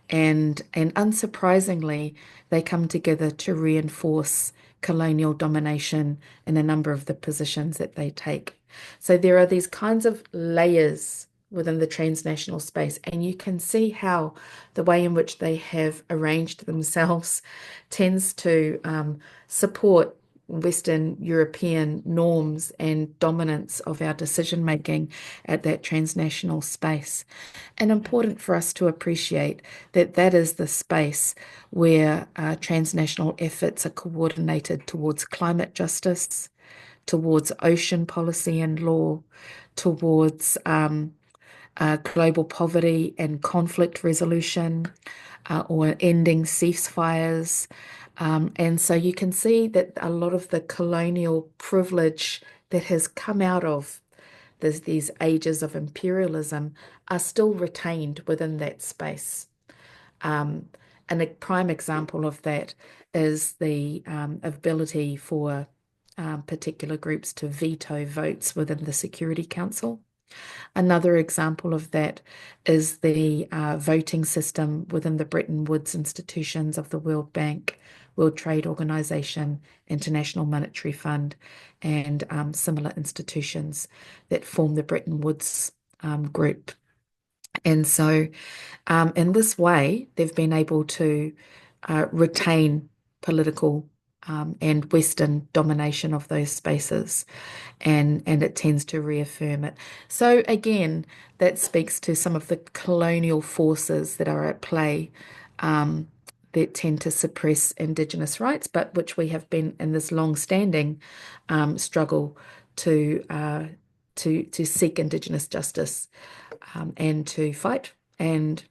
And unsurprisingly, they come together to reinforce colonial domination in a number of the positions that they take. So there are these kinds of layers within the transnational space, and you can see how the way in which they have arranged themselves tends to support Western European norms and dominance of our decision making at that transnational space. And important for us to appreciate that that is the space where transnational efforts are coordinated towards climate justice, towards ocean policy and law, towards global poverty and conflict resolution, or ending ceasefires. And so you can see that a lot of the colonial privilege that has come out of these ages of imperialism are still retained within that space. And a prime example of that is the ability for particular groups to veto votes within the Security Council. Another example of that is the voting system within the Bretton Woods institutions of the World Bank, World Trade Organization, International Monetary Fund, and similar institutions that form the Bretton Woods group. And so in this way, they've been able to retain political and Western domination of those spaces, and it tends to reaffirm it. So again, that speaks to some of the colonial forces that are at play that tend to suppress Indigenous rights, but which we have been in this long-standing struggle to seek Indigenous justice and to fight and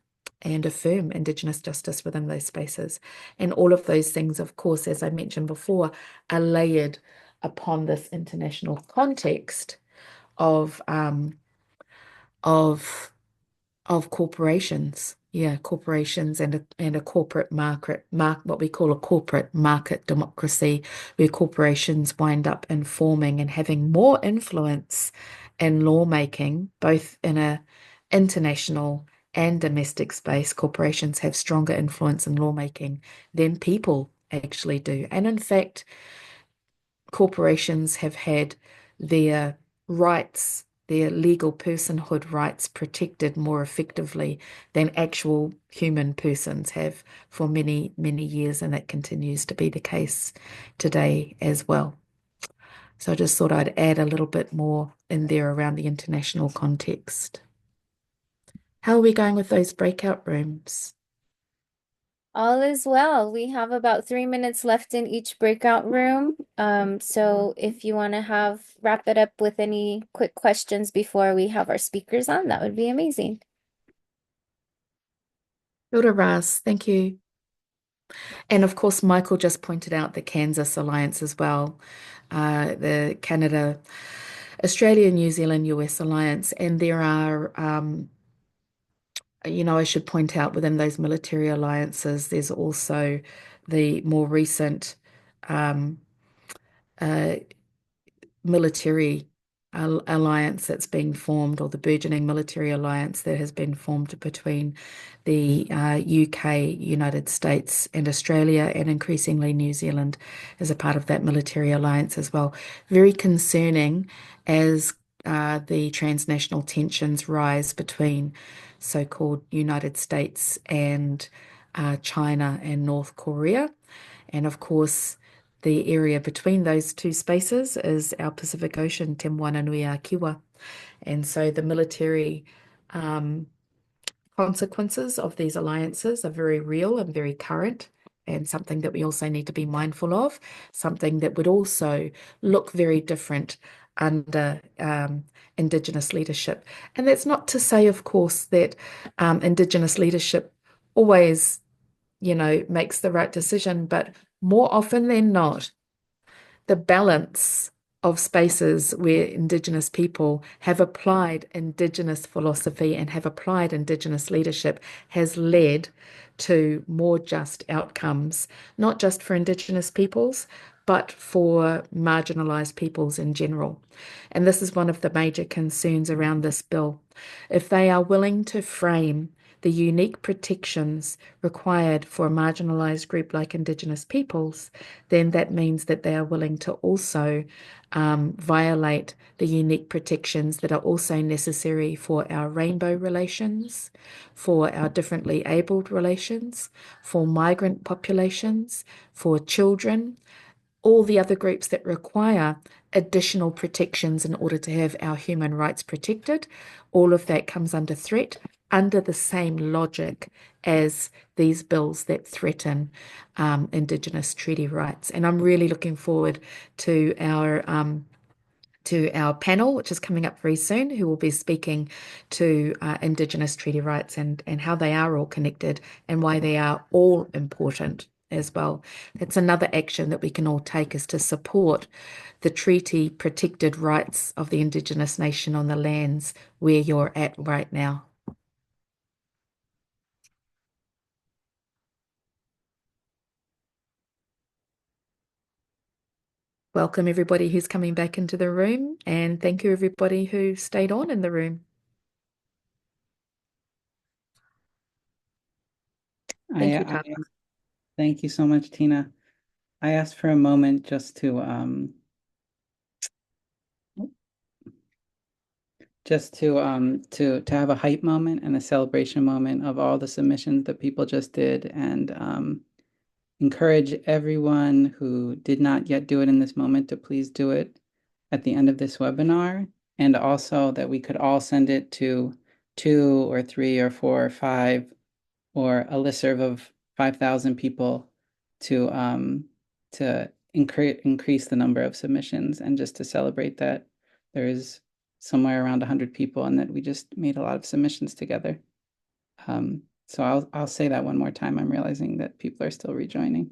affirm Indigenous justice within those spaces. And all of those things, of course, as I mentioned before, are layered upon this international context of of corporations. Yeah, corporations and a corporate market, what we call a corporate market democracy, where corporations wind up informing and having more influence in lawmaking, both in a international and domestic space. Corporations have stronger influence in lawmaking than people actually do. And in fact, corporations have had their rights, their legal personhood rights protected more effectively than actual human persons have for many, many years, and that continues to be the case today as well. So I just thought I'd add a little bit more in there around the international context. How are we going with those breakout rooms? All is well. We have about 3 minutes left in each breakout room. So if you want to wrap it up with any quick questions before we have our speakers on, that would be amazing. Hilda Ras, thank you. And of course, Michael just pointed out the Kansas Alliance as well, the Canada, Australia, New Zealand, US Alliance. And there are, I should point out within those military alliances, there's also the more recent military alliance that's being formed, or the burgeoning military alliance that has been formed between the UK, United States, and Australia, and increasingly New Zealand as a part of that military alliance as well. Very concerning as the transnational tensions rise between so-called United States and China and North Korea. And of course, the area between those two spaces is our Pacific Ocean, Te Moananui-a-Kiwa. And so the military consequences of these alliances are very real and very current, and something that we also need to be mindful of, something that would also look very different under Indigenous leadership. And that's not to say, of course, that Indigenous leadership always makes the right decision, but more often than not, the balance of spaces where Indigenous people have applied Indigenous philosophy and have applied Indigenous leadership has led to more just outcomes, not just for Indigenous peoples, but for marginalised peoples in general. And this is one of the major concerns around this bill. If they are willing to frame the unique protections required for a marginalised group like Indigenous peoples, then that means that they are willing to also violate the unique protections that are also necessary for our rainbow relations, for our differently abled relations, for migrant populations, for children, all the other groups that require additional protections in order to have our human rights protected. All of that comes under threat under the same logic as these bills that threaten Indigenous treaty rights. And I'm really looking forward to our panel, which is coming up very soon, who will be speaking to Indigenous treaty rights and how they are all connected and why they are all important as well. It's another action that we can all take, is to support the treaty protected rights of the Indigenous nation on the lands where you're at right now. Welcome everybody who's coming back into the room, and thank you everybody who stayed on in the room. Thank you, Carla. Thank you so much, Tina. I asked for a moment just to have a hype moment and a celebration moment of all the submissions that people just did, and encourage everyone who did not yet do it in this moment to please do it at the end of this webinar, and also that we could all send it to 2 or 3 or 4 or 5 or a listserv of 5,000 people to increase the number of submissions, and just to celebrate that there is somewhere around 100 people and that we just made a lot of submissions together. So I'll say that one more time. I'm realizing that people are still rejoining.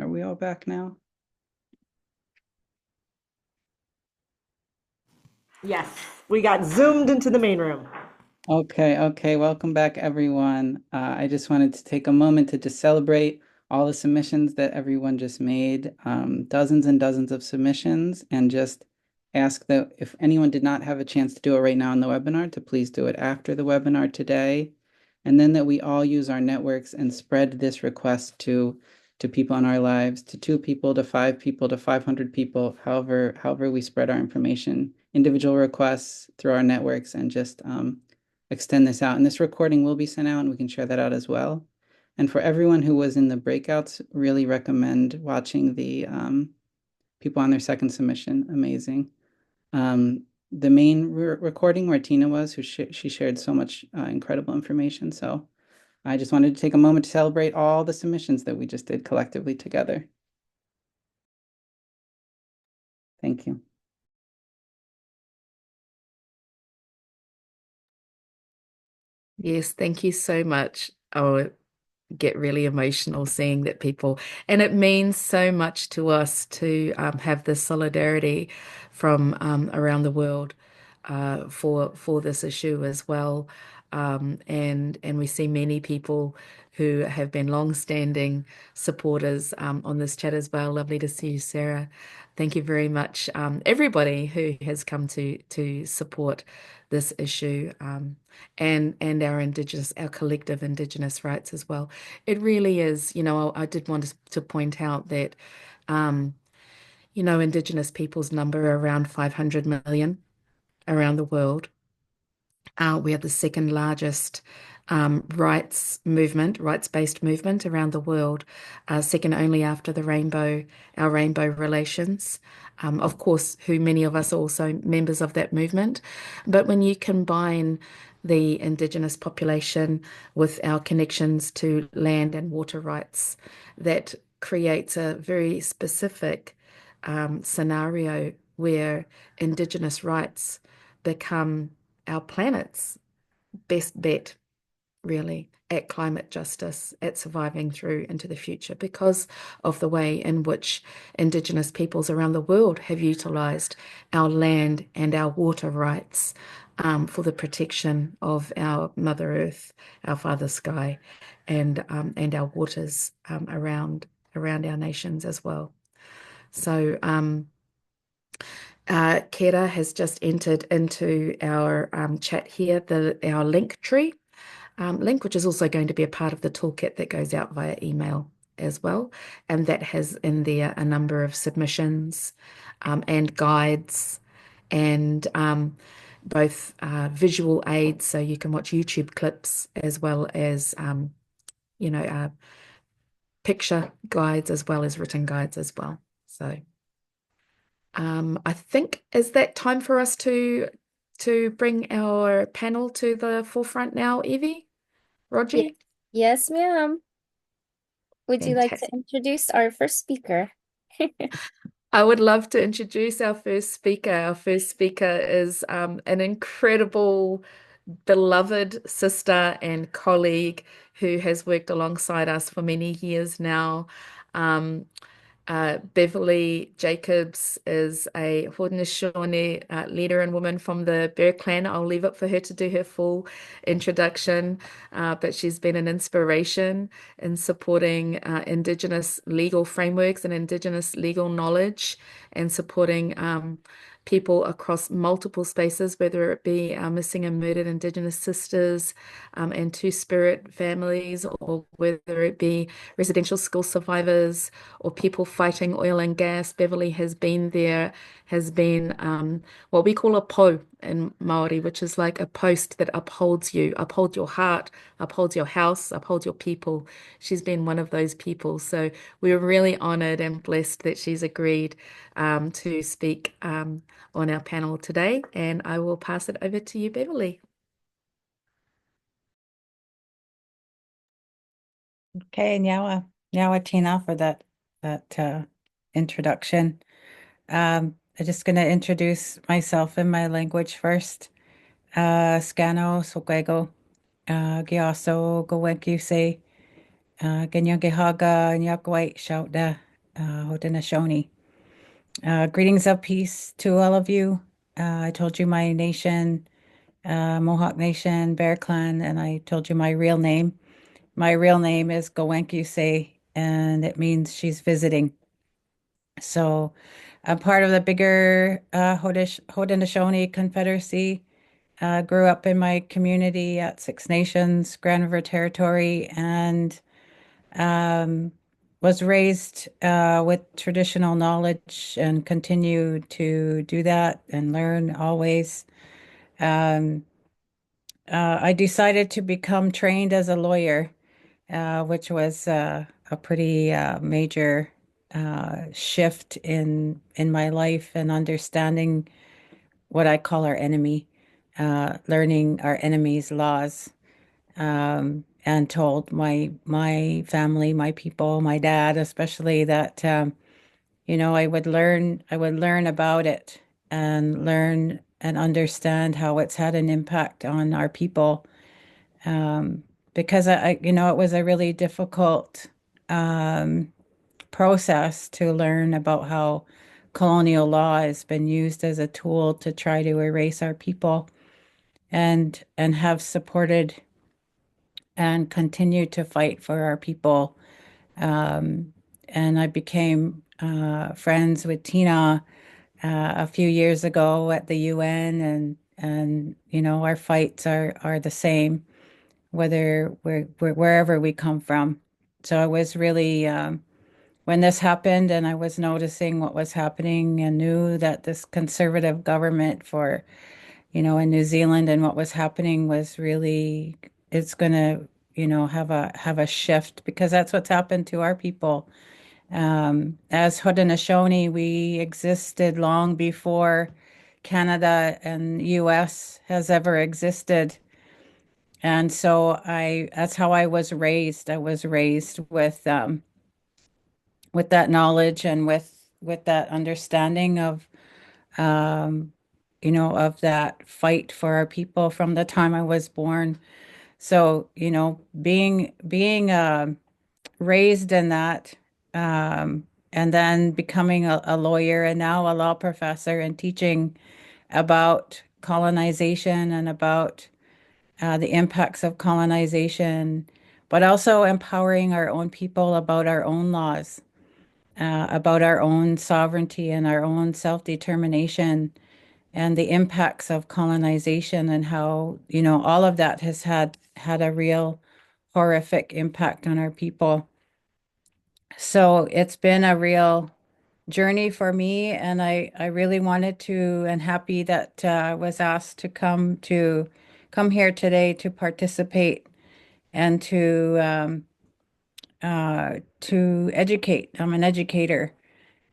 Are we all back now? Yes, we got zoomed into the main room. Okay. Welcome back, everyone. I just wanted to take a moment to just celebrate all the submissions that everyone just made, dozens and dozens of submissions, and just ask that if anyone did not have a chance to do it right now in the webinar, to please do it after the webinar today, and then that we all use our networks and spread this request to people in our lives, to 2 people, to 5 people, to 500 people, however we spread our information, individual requests through our networks, and just extend this out. And this recording will be sent out, and we can share that out as well. And for everyone who was in the breakouts, really recommend watching the people on their second submission. Amazing. The main recording where Tina was, she shared so much incredible information. So I just wanted to take a moment to celebrate all the submissions that we just did collectively together. Thank you. Yes, thank you so much. Oh, get really emotional seeing that people, and it means so much to us to have this solidarity from around the world for this issue as well. And we see many people who have been long-standing supporters on this chat as well. Lovely to see you, Sarah. Thank you very much, everybody who has come to support this issue, and our collective Indigenous rights as well. It really is, I did want to point out that, Indigenous peoples number around 500 million around the world. We are the second largest rights-based movement around the world, second only after our rainbow relations. Of course, who many of us are also members of that movement. But when you combine the Indigenous population with our connections to land and water rights, that creates a very specific scenario where Indigenous rights become our planet's best bet, really, at climate justice, at surviving through into the future, because of the way in which Indigenous peoples around the world have utilised our land and our water rights for the protection of our Mother Earth, our Father Sky, and our waters around our nations as well. So Kera has just entered into our chat here, our link tree link, which is also going to be a part of the toolkit that goes out via email as well. And that has in there a number of submissions and guides and both visual aids, so you can watch YouTube clips as well as, picture guides as well as written guides as well. So I think, is that time for us to bring our panel to the forefront now, Evie? Roger? Yes, ma'am. Would you like to Fantastic. introduce our first speaker? I would love to introduce our first speaker. Our first speaker is an incredible, beloved sister and colleague who has worked alongside us for many years now. Beverly Jacobs is a Haudenosaunee leader and woman from the Bear Clan. I'll leave it for her to do her full introduction, but she's been an inspiration in supporting Indigenous legal frameworks and Indigenous legal knowledge and supporting people across multiple spaces, whether it be missing and murdered Indigenous sisters and Two-Spirit families, or whether it be residential school survivors or people fighting oil and gas. Beverly has been there, has been what we call a po in Maori, which is like a post that upholds you, upholds your heart, upholds your house, upholds your people. She's been one of those people. So we're really honored and blessed that she's agreed to speak on our panel today. And I will pass it over to you, Beverly. Okay, Nyawa Tina for that introduction. I'm just going to introduce myself in my language first. Scano Sokwego, Giaso Gowenkuse, Genyagehaga Nyakwait Shouta, Haudenosaunee. Greetings of peace to all of you. I told you my nation, Mohawk Nation, Bear Clan, and I told you my real name. My real name is Gowenkuse, and it means she's visiting. So I'm part of the bigger Haudenosaunee Confederacy. Grew up in my community at Six Nations, Grand River Territory, and was raised with traditional knowledge and continue to do that and learn always. I decided to become trained as a lawyer, which was a pretty major shift in my life and understanding what I call our enemy, learning our enemy's laws, and told my family, my people, my dad especially, that I would learn about it and learn and understand how it's had an impact on our people. Because it was a really difficult process to learn about how colonial law has been used as a tool to try to erase our people, and have supported and continued to fight for our people. And I became friends with Tina a few years ago at the UN, and our fights are the same, whether we're wherever we come from. So I was really when this happened, and I was noticing what was happening, and knew that this conservative government in New Zealand and what was happening was really, it's going to, have a shift, because that's what's happened to our people. As Haudenosaunee, we existed long before Canada and US has ever existed. And so that's how I was raised. I was raised with that knowledge and with that understanding of, of that fight for our people from the time I was born. So, being raised in that, and then becoming a lawyer and now a law professor and teaching about colonization and about the impacts of colonization, but also empowering our own people about our own laws, about our own sovereignty and our own self-determination and the impacts of colonization and how, all of that has had a real horrific impact on our people. So it's been a real journey for me, and I really wanted to and happy that I was asked to come here today to participate and to educate. I'm an educator.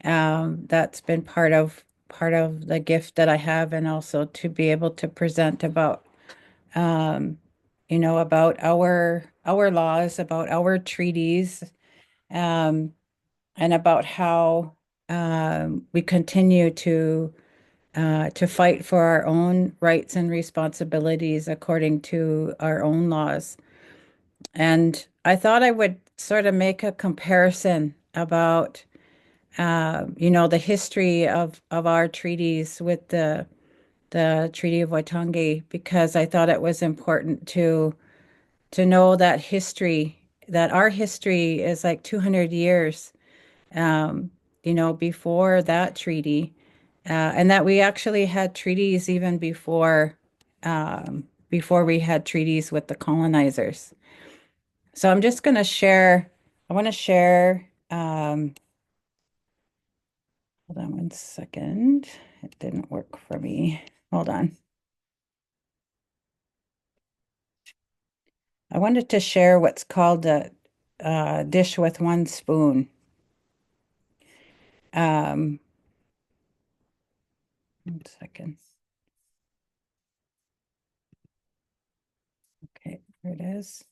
That's been part of the gift that I have, and also to be able to present about um, about our laws, about our treaties, um, and about how we continue to fight for our own rights and responsibilities according to our own laws. And I thought I would sort of make a comparison about, the history of our treaties with the Treaty of Waitangi, because I thought it was important to know that our history is like 200 years, um, before that treaty, and that we actually had treaties even before we had treaties with the colonizers. So I'm just going to share, I want to share, hold on one second. It didn't work for me. Hold on. I wanted to share what's called a dish with one spoon. Um, 1 second. Okay, here it is.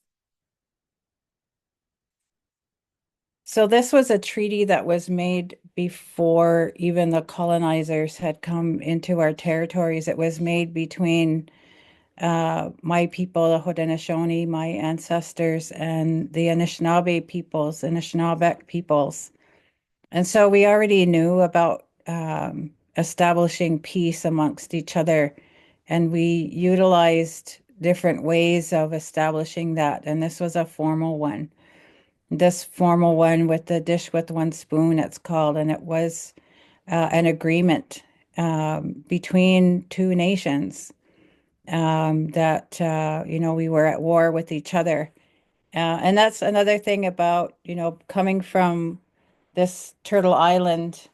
So this was a treaty that was made before even the colonizers had come into our territories. It was made between my people, the Haudenosaunee, my ancestors, and the Anishinaabe peoples, Anishinaabeg peoples. And so we already knew about establishing peace amongst each other, and we utilized different ways of establishing that. And this was a formal one. This formal one with the dish with one spoon, it's called, and it was an agreement between two nations that we were at war with each other. And that's another thing about, coming from this Turtle Island,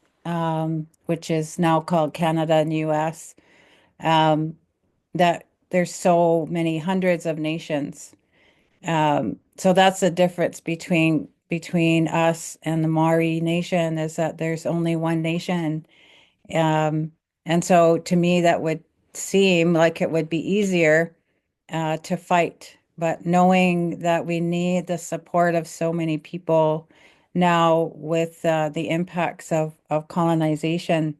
which is now called Canada and US, that there's so many hundreds of nations. So that's the difference between us and the Maori nation, is that there's only one nation. And so to me, that would seem like it would be easier to fight. But knowing that we need the support of so many people now with the impacts of colonization,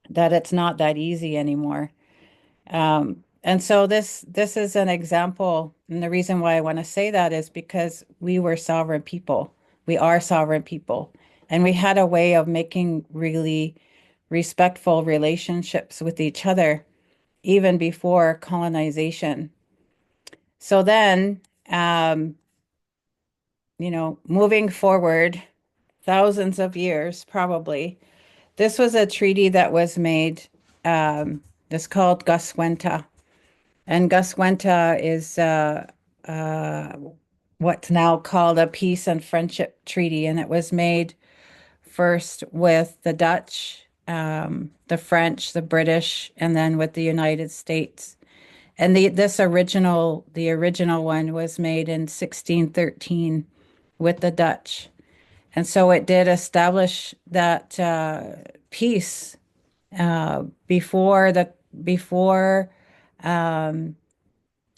that it's not that easy anymore. And so this is an example, and the reason why I want to say that is because we were sovereign people. We are sovereign people, and we had a way of making really respectful relationships with each other even before colonization. So then, moving forward thousands of years, probably, this was a treaty that was made, that's called Guswenta. And Guswenta is what's now called a peace and friendship treaty. And it was made first with the Dutch, the French, the British, and then with the United States. And the original one was made in 1613 with the Dutch. And so it did establish that peace before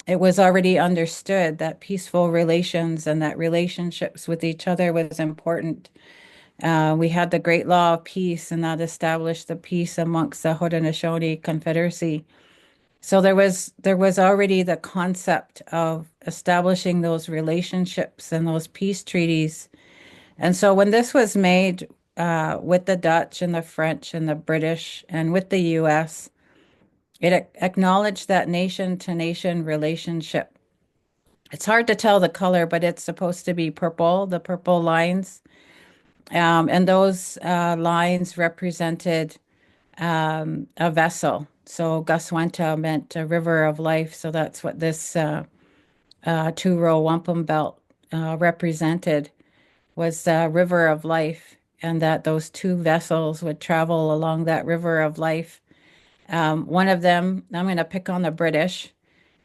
it was already understood that peaceful relations and that relationships with each other was important We had the Great Law of Peace, and that established the peace amongst the Haudenosaunee Confederacy. So there was already the concept of establishing those relationships and those peace treaties. And so when this was made with the Dutch and the French and the British and with the US, it acknowledged that nation-to-nation relationship. It's hard to tell the color, but it's supposed to be purple, the purple lines. And those lines represented a vessel. So Gaswanta meant a river of life. So that's what this two-row wampum belt represented, was the river of life, and that those two vessels would travel along that river of life. One of them, I'm going to pick on the British,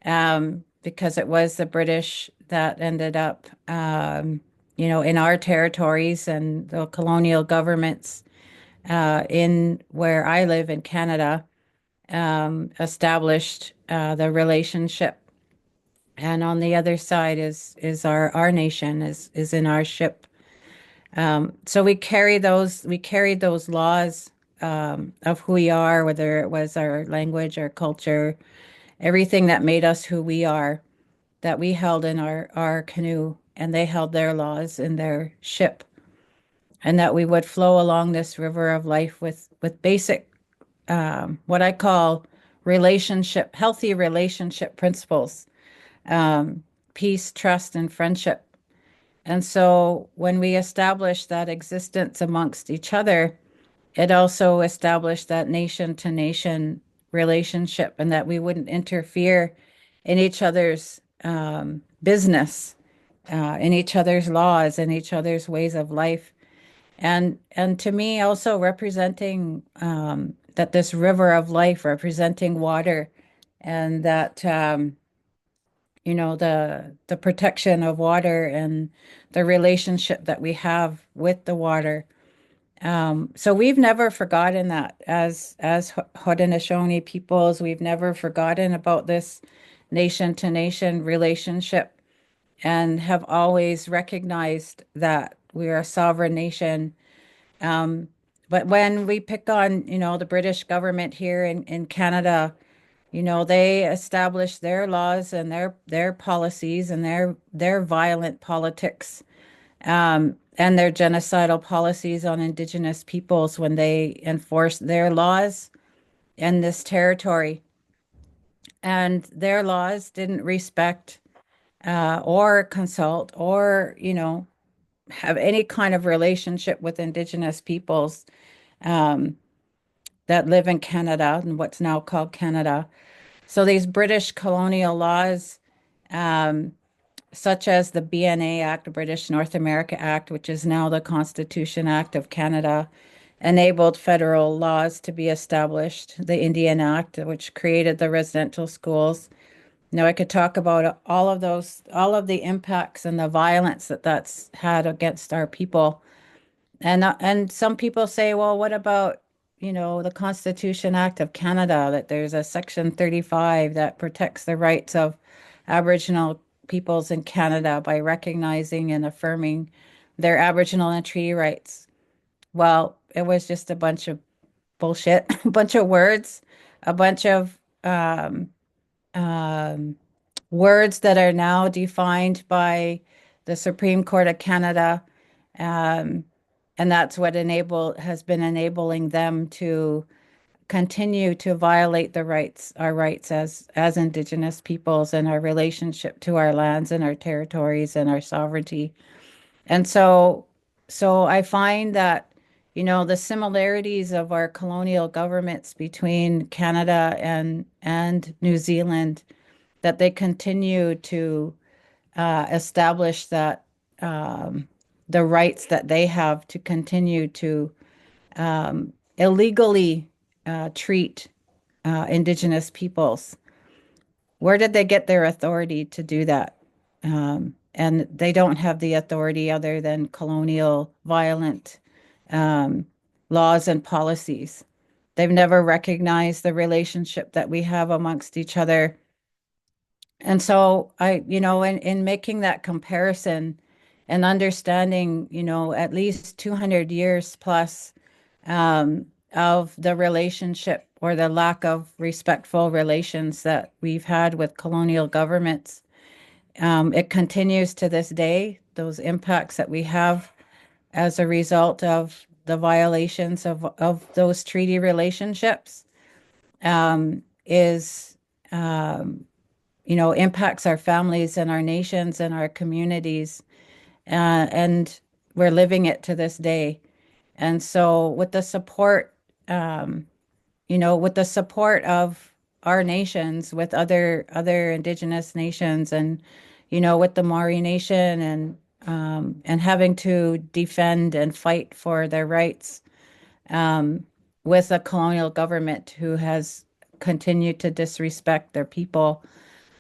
because it was the British that ended up, in our territories, and the colonial governments in where I live in Canada established the relationship. And on the other side is our nation is in our ship. So we carried those laws of who we are, whether it was our language, our culture, everything that made us who we are, that we held in our canoe, and they held their laws in their ship. And that we would flow along this river of life with basic, what I call healthy relationship principles, peace, trust, and friendship. And so when we established that existence amongst each other, it also established that nation to nation relationship, and that we wouldn't interfere in each other's business, in each other's laws, in each other's ways of life. And to me, also representing that this river of life, representing water, and that the protection of water and the relationship that we have with the water. So we've never forgotten that as Haudenosaunee peoples. We've never forgotten about this nation to nation relationship, and have always recognized that we are a sovereign nation. But when we pick on, the British government here in Canada, they establish their laws and their policies and their violent politics, and their genocidal policies on Indigenous peoples when they enforce their laws in this territory. And their laws didn't respect or consult or, have any kind of relationship with Indigenous peoples that live in Canada and what's now called Canada. So these British colonial laws, such as the BNA Act, the British North America Act, which is now the Constitution Act of Canada, enabled federal laws to be established. The Indian Act, which created the residential schools. I could talk about all of the impacts and the violence that that's had against our people. And some people say, well, what about, the Constitution Act of Canada, that there's a Section 35 that protects the rights of Aboriginal peoples in Canada by recognizing and affirming their Aboriginal and treaty rights. Well, it was just a bunch of bullshit, a bunch of words, a bunch of words that are now defined by the Supreme Court of Canada. And that's what has been enabling them to continue to violate our rights as Indigenous peoples, and our relationship to our lands and our territories and our sovereignty. And so I find that, the similarities of our colonial governments between Canada and New Zealand, that they continue to establish that the rights that they have to continue to illegally treat Indigenous peoples. Where did they get their authority to do that? And they don't have the authority other than colonial violent laws and policies. They've never recognized the relationship that we have amongst each other. And so in making that comparison and understanding, at least 200 years plus of the relationship or the lack of respectful relations that we've had with colonial governments. It continues to this day, those impacts that we have as a result of the violations of those treaty relationships is, impacts our families and our nations and our communities. And we're living it to this day. And so with the support, with the support of our nations, with other Indigenous nations, and with the Maori Nation, and having to defend and fight for their rights, with a colonial government who has continued to disrespect their people,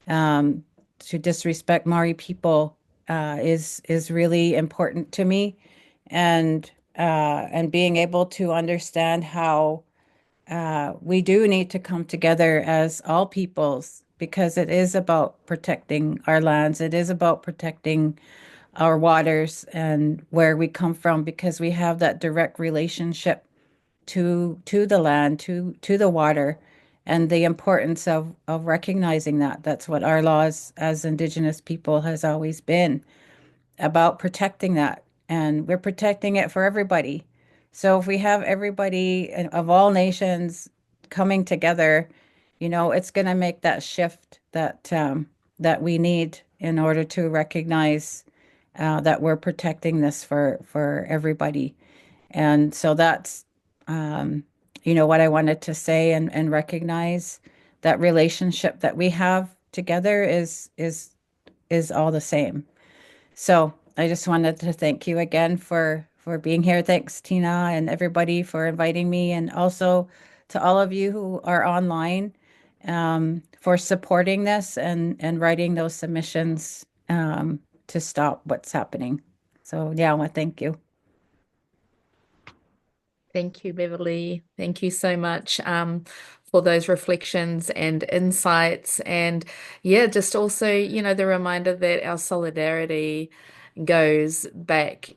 to disrespect Maori people, is really important to me, and being able to understand how we do need to come together as all peoples, because it is about protecting our lands. It is about protecting our waters and where we come from, because we have that direct relationship to the land, to the water, and the importance of recognizing that. That's what our laws as Indigenous people has always been about, protecting that. And we're protecting it for everybody. So if we have everybody of all nations coming together, it's going to make that shift that we need in order to recognize that we're protecting this for everybody. And so that's, what I wanted to say, and recognize that relationship that we have together is all the same. So I just wanted to thank you again for being here. Thanks, Tina, and everybody for inviting me, and also to all of you who are online, for supporting this and writing those submissions, to stop what's happening. So yeah, I want to thank you. Thank you, Beverly. Thank you so much for those reflections and insights. And yeah, just also, the reminder that our solidarity goes back,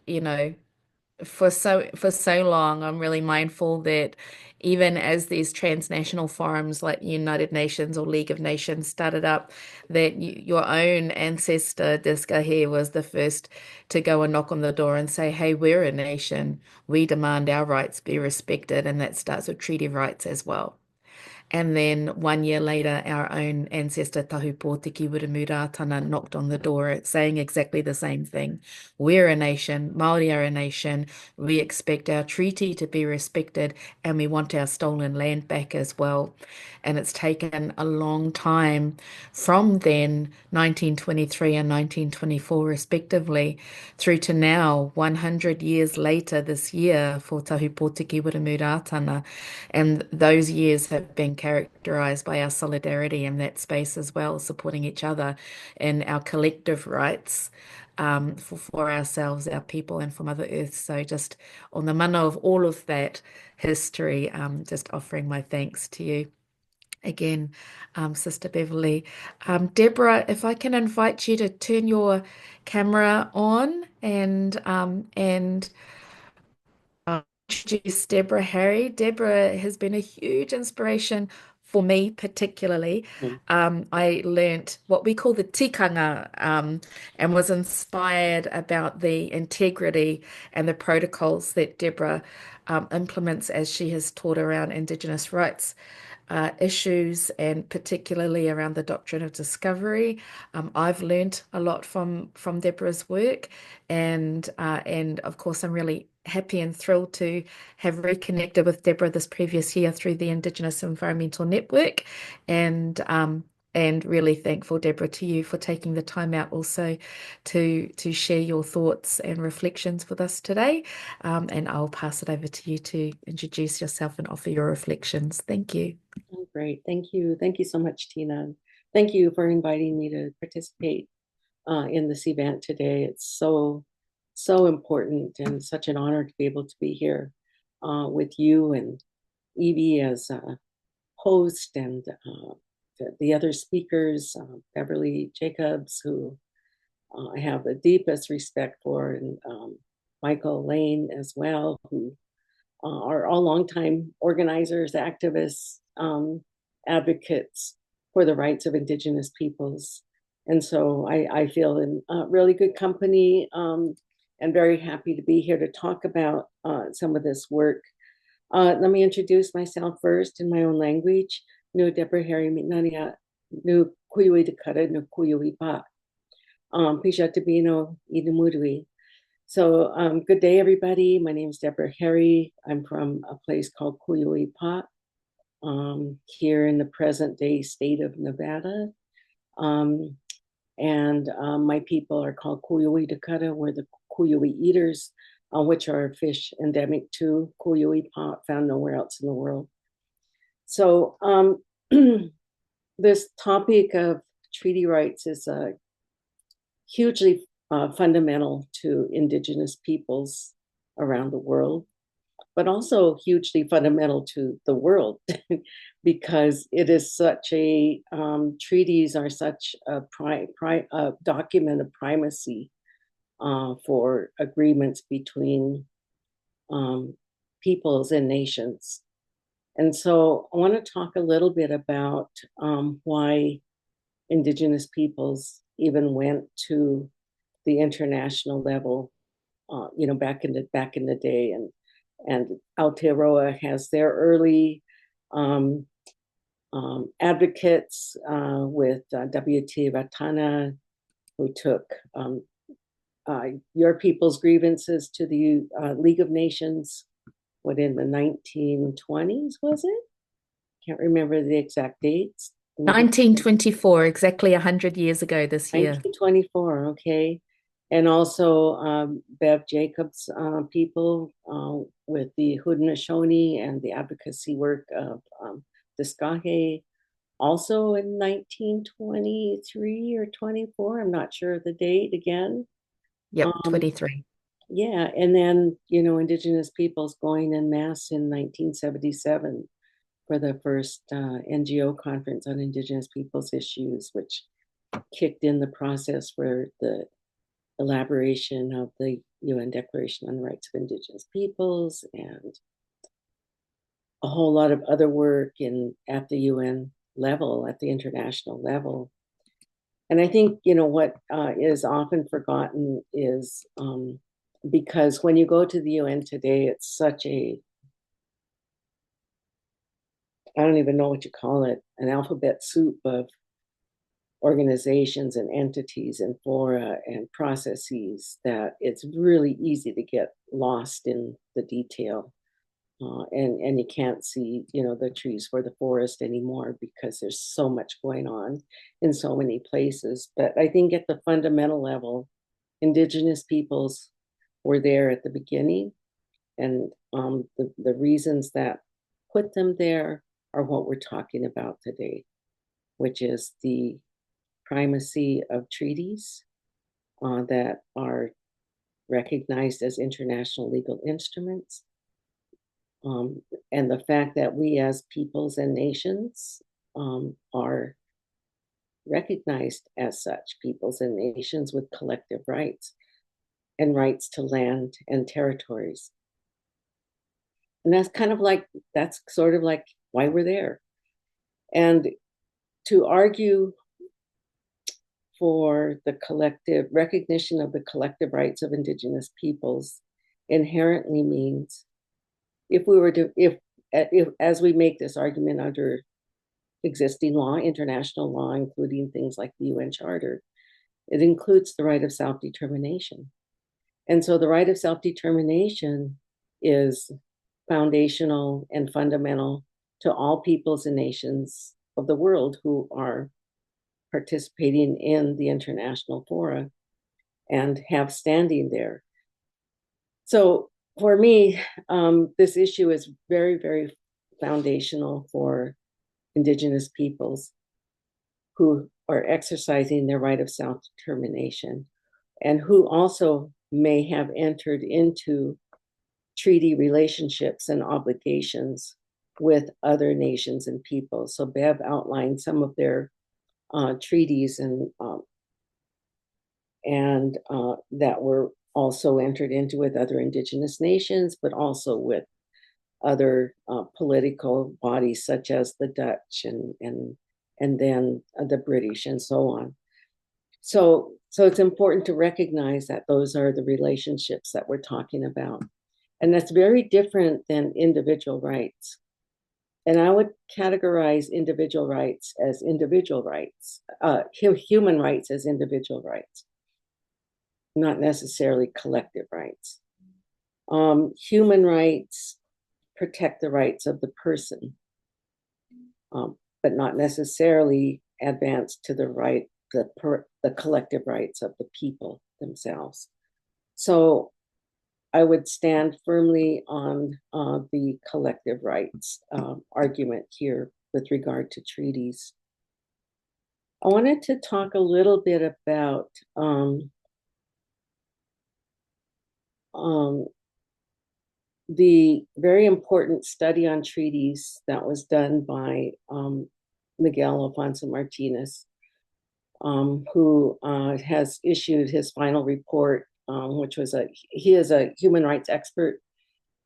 for so long. I'm really mindful that even as these transnational forums like United Nations or League of Nations started up, that your own ancestor Diskahe was the first to go and knock on the door and say, hey, we're a nation, we demand our rights be respected, and that starts with treaty rights as well. And then 1 year later, our own ancestor Tahu Pōtiki Wiremurātana knocked on the door saying exactly the same thing. We're a nation, Māori are a nation, we expect our treaty to be respected, and we want our stolen land back as well. And it's taken a long time from then, 1923 and 1924 respectively, through to now, 100 years later this year for Tahu Pōtiki Wiremurātana. And those years have been characterized by our solidarity in that space as well, supporting each other in our collective rights, for ourselves, our people, and for Mother Earth. So just on the mana of all of that history, just offering my thanks to you again, Sister Beverly. Deborah, if I can invite you to turn your camera on and introduce Deborah Harry. Deborah has been a huge inspiration for me, particularly. I learnt what we call the tikanga, and was inspired about the integrity and the protocols that Deborah implements as she has taught around Indigenous rights issues, and particularly around the doctrine of discovery. I've learnt a lot from Deborah's work, and of course I'm really happy and thrilled to have reconnected with Deborah this previous year through the Indigenous Environmental Network, and really thankful, Deborah, to you for taking the time out also to share your thoughts and reflections with us today. And I'll pass it over to you to introduce yourself and offer your reflections. Thank you. Oh, great. Thank you. Thank you so much, Tina. Thank you for inviting me to participate in this event today. It's so important and such an honor to be able to be here with you and Evie as a host, and the other speakers, Beverly Jacobs, who I have the deepest respect for, and Michael Lane as well, who are all longtime organizers, activists, advocates for the rights of Indigenous peoples. And so I feel in really good company and very happy to be here to talk about some of this work. Let me introduce myself first in my own language. No Deborah Harry Mitnania, no Kuyui Dakota, no Kuyui Pa. Pisha Tabino Idamudui. So good day, everybody. My name is Deborah Harry. I'm from a place called Kuyui Pa, here in the present day state of Nevada. My people are called Kuyui Dakota. We're the Kuyui eaters, which are fish endemic to Kuyui Pa, found nowhere else in the world. So this topic of treaty rights is hugely fundamental to Indigenous peoples around the world, but also hugely fundamental to the world because it is such a, treaties are such a document of primacy for agreements between peoples and nations. And so I want to talk a little bit about why Indigenous peoples even went to the international level, back in the day, and Aotearoa has their early advocates with W.T. Ratana, who took your people's grievances to the League of Nations. What, in the 1920s, was it? Can't remember the exact dates. 1924, exactly 100 years ago this year. 1924, okay. And also Bev Jacobs' people with the Haudenosaunee and the advocacy work of Diskahe, also in 1923 or 24. I'm not sure of the date again. Yep, 23. Yeah, and then, Indigenous peoples going en masse in 1977 for the first NGO conference on Indigenous peoples issues, which kicked in the process for the elaboration of the UN Declaration on the Rights of Indigenous Peoples and a whole lot of other work at the UN level, at the international level. And I think, what is often forgotten is because when you go to the UN today, it's such a, I don't even know what you call it, an alphabet soup of organizations and entities and fora and processes that it's really easy to get lost in the detail. And you can't see, the trees for the forest anymore because there's so much going on in so many places. But I think at the fundamental level, Indigenous peoples were there at the beginning, and the reasons that put them there are what we're talking about today, which is the primacy of treaties that are recognized as international legal instruments, and the fact that we as peoples and nations are recognized as such, peoples and nations with collective rights and rights to land and territories. And that's sort of like why we're there. And to argue for the collective recognition of the collective rights of Indigenous peoples inherently means if as we make this argument under existing law, international law, including things like the UN Charter, it includes the right of self-determination. And so the right of self-determination is foundational and fundamental to all peoples and nations of the world who are participating in the international fora and have standing there. So for me, this issue is very, very foundational for Indigenous peoples who are exercising their right of self-determination and who also may have entered into treaty relationships and obligations with other nations and peoples. So Bev outlined some of their treaties and and that were also entered into with other Indigenous nations, but also with other political bodies such as the Dutch and then the British and so on. So it's important to recognize that those are the relationships that we're talking about. And that's very different than individual rights. And I would categorize individual rights as individual rights, human rights as individual rights, not necessarily collective rights. Human rights protect the rights of the person, but not necessarily advance to the collective rights of the people themselves. So I would stand firmly on the collective rights argument here with regard to treaties. I wanted to talk a little bit about the very important study on treaties that was done by Miguel Alfonso Martinez, who has issued his final report, which was he is a human rights expert,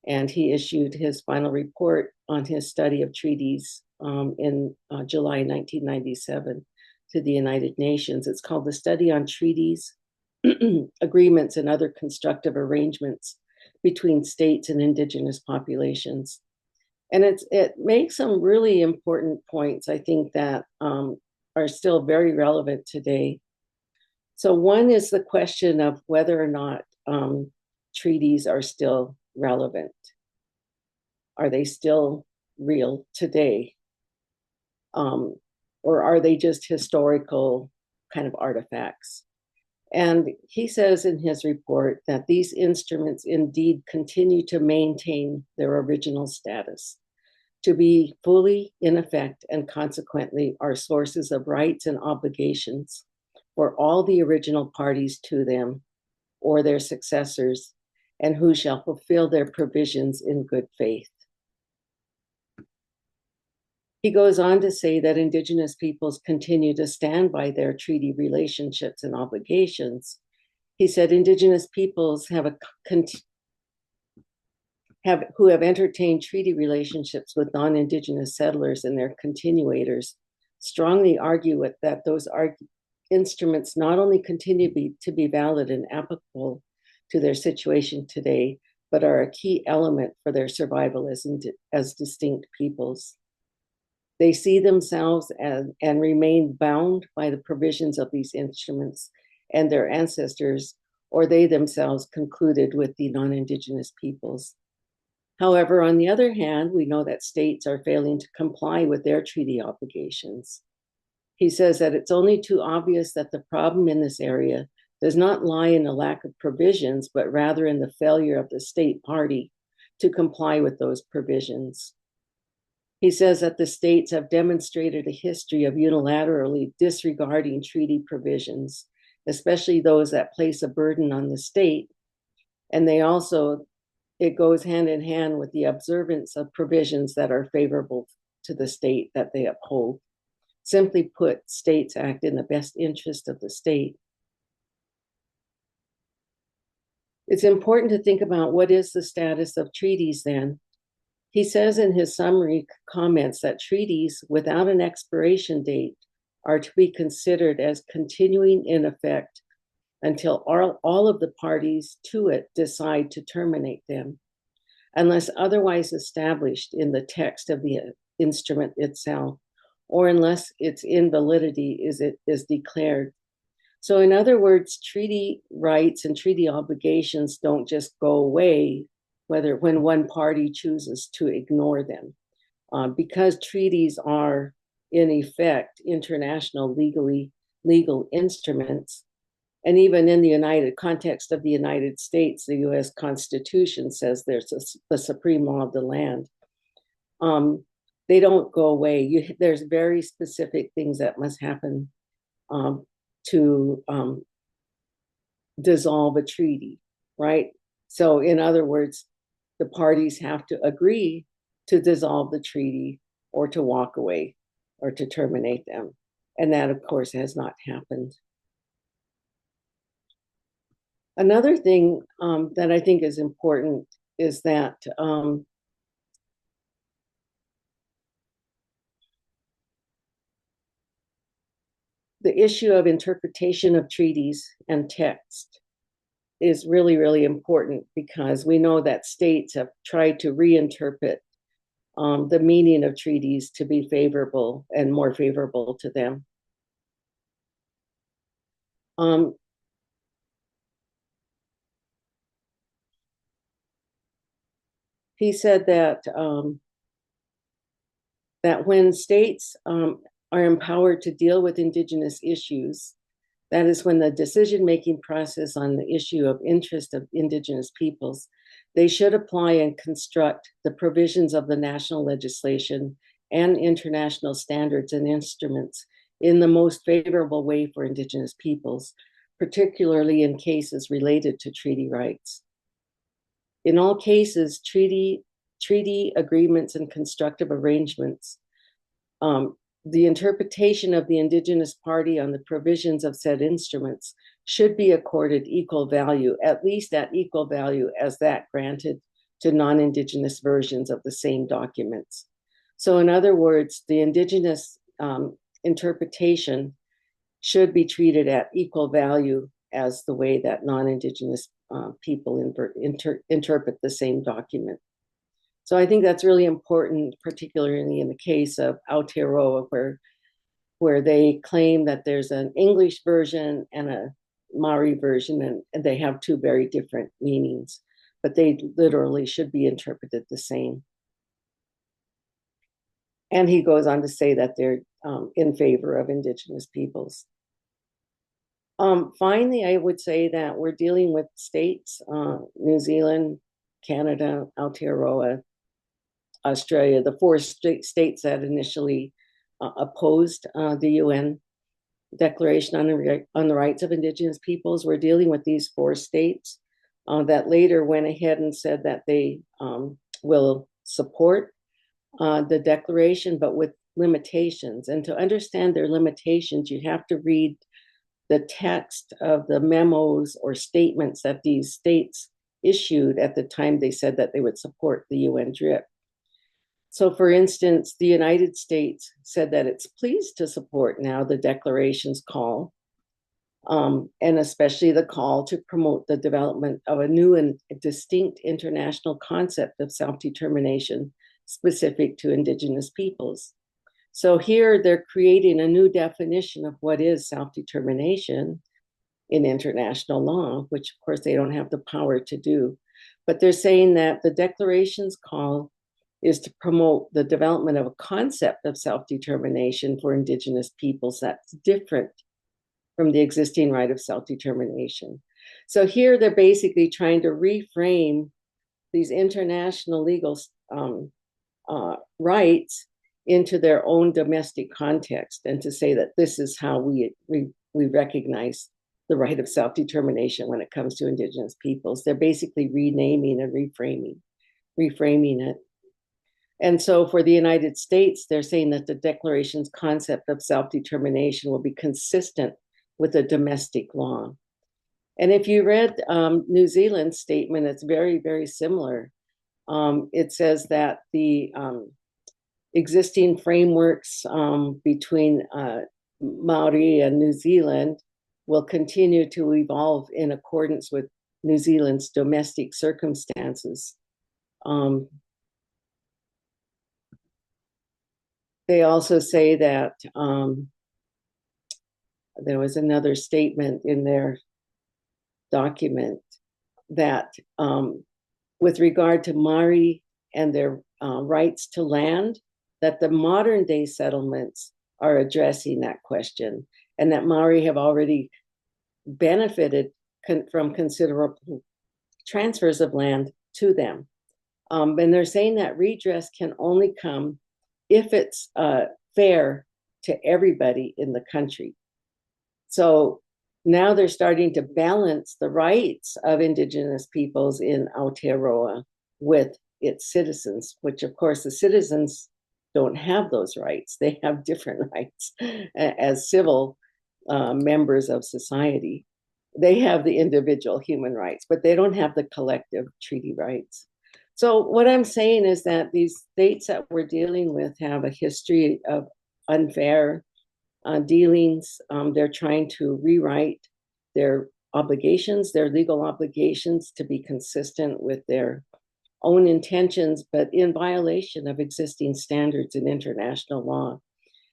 and he issued his final report on his study of treaties in July 1997 to the United Nations. It's called the Study on Treaties, Agreements, and Other Constructive Arrangements between States and Indigenous Populations. And it makes some really important points, I think, that are still very relevant today. So one is the question of whether or not treaties are still relevant. Are they still real today? Or are they just historical kind of artifacts? And he says in his report that these instruments indeed continue to maintain their original status, to be fully in effect, and consequently are sources of rights and obligations for all the original parties to them or their successors, and who shall fulfill their provisions in good faith. He goes on to say that Indigenous peoples continue to stand by their treaty relationships and obligations. He said Indigenous peoples who have entertained treaty relationships with non-Indigenous settlers and their continuators strongly argue that those instruments not only continue to be valid and applicable to their situation today, but are a key element for their survival as distinct peoples. They see themselves and remain bound by the provisions of these instruments and their ancestors, or they themselves concluded with the non-Indigenous peoples. However, on the other hand, we know that states are failing to comply with their treaty obligations. He says that it's only too obvious that the problem in this area does not lie in a lack of provisions, but rather in the failure of the state party to comply with those provisions. He says that the states have demonstrated a history of unilaterally disregarding treaty provisions, especially those that place a burden on the state. And it goes hand in hand with the observance of provisions that are favorable to the state that they uphold. Simply put, states act in the best interest of the state. It's important to think about what is the status of treaties then. He says in his summary comments that treaties without an expiration date are to be considered as continuing in effect until all of the parties to it decide to terminate them, unless otherwise established in the text of the instrument itself, or unless its invalidity is declared. So in other words, treaty rights and treaty obligations don't just go away when one party chooses to ignore them. Because treaties are, in effect, international legal instruments, and even in the context of the United States, the US Constitution says there's the supreme law of the land. They don't go away. There's very specific things that must happen to dissolve a treaty, right? So in other words, the parties have to agree to dissolve the treaty or to walk away or to terminate them. And that, of course, has not happened. Another thing that I think is important is that the issue of interpretation of treaties and text is really, really important, because we know that states have tried to reinterpret the meaning of treaties to be favorable and more favorable to them. He said that that when states are empowered to deal with Indigenous issues, that is when the decision-making process on the issue of interest of Indigenous peoples, they should apply and construct the provisions of the national legislation and international standards and instruments in the most favorable way for Indigenous peoples, particularly in cases related to treaty rights. In all cases, treaty agreements and constructive arrangements, the interpretation of the Indigenous party on the provisions of said instruments should be accorded equal value, at least at equal value as that granted to non-Indigenous versions of the same documents. So in other words, the Indigenous interpretation should be treated at equal value as the way that non-Indigenous people interpret the same document. So I think that's really important, particularly in the case of Aotearoa, where they claim that there's an English version and a Maori version, and they have two very different meanings, but they literally should be interpreted the same. And he goes on to say that they're in favor of Indigenous peoples. Finally, I would say that we're dealing with states, New Zealand, Canada, Aotearoa, Australia, the four states that initially opposed the UN Declaration on the Rights of Indigenous Peoples. We're dealing with these four states that later went ahead and said that they will support the declaration, but with limitations. And to understand their limitations, you have to read the text of the memos or statements that these states issued at the time they said that they would support the UN DRIP. So, for instance, the United States said that it's pleased to support now the declaration's call, and especially the call to promote the development of a new and distinct international concept of self-determination specific to Indigenous peoples. So here they're creating a new definition of what is self-determination in international law, which of course they don't have the power to do. But they're saying that the declaration's call is to promote the development of a concept of self-determination for Indigenous peoples that's different from the existing right of self-determination. So here they're basically trying to reframe these international legal rights into their own domestic context, and to say that this is how we recognize the right of self-determination when it comes to Indigenous peoples. They're basically renaming and reframing it. And so for the United States, they're saying that the declaration's concept of self-determination will be consistent with a domestic law. And if you read New Zealand's statement, it's very, very similar. It says that the existing frameworks between Maori and New Zealand will continue to evolve in accordance with New Zealand's domestic circumstances. They also say that there was another statement in their document that with regard to Maori and their rights to land, that the modern day settlements are addressing that question, and that Maori have already benefited from considerable transfers of land to them. And they're saying that redress can only come if it's fair to everybody in the country. So now they're starting to balance the rights of Indigenous peoples in Aotearoa with its citizens, which of course the citizens don't have those rights. They have different rights as civil members of society. they have the individual human rights, but they don't have the collective treaty rights. So what I'm saying is that these states that we're dealing with have a history of unfair dealings. They're trying to rewrite their obligations, their legal obligations, to be consistent with their own intentions, but in violation of existing standards in international law.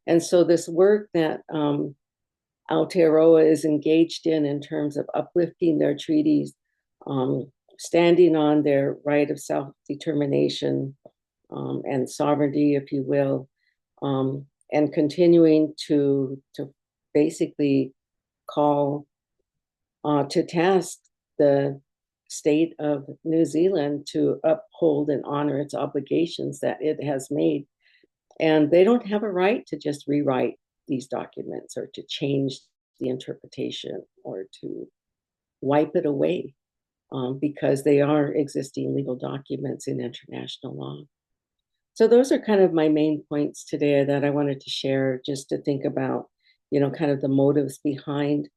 And so this work that Aotearoa is engaged in terms of uplifting their treaties, standing on their right of self-determination and sovereignty, if you will, and continuing to basically call to task the state of New Zealand to uphold and honor its obligations that it has made. And they don't have a right to just rewrite these documents or to change the interpretation or to wipe it away because they are existing legal documents in international law. So those are kind of my main points today that I wanted to share, just to think about, kind of the motives behind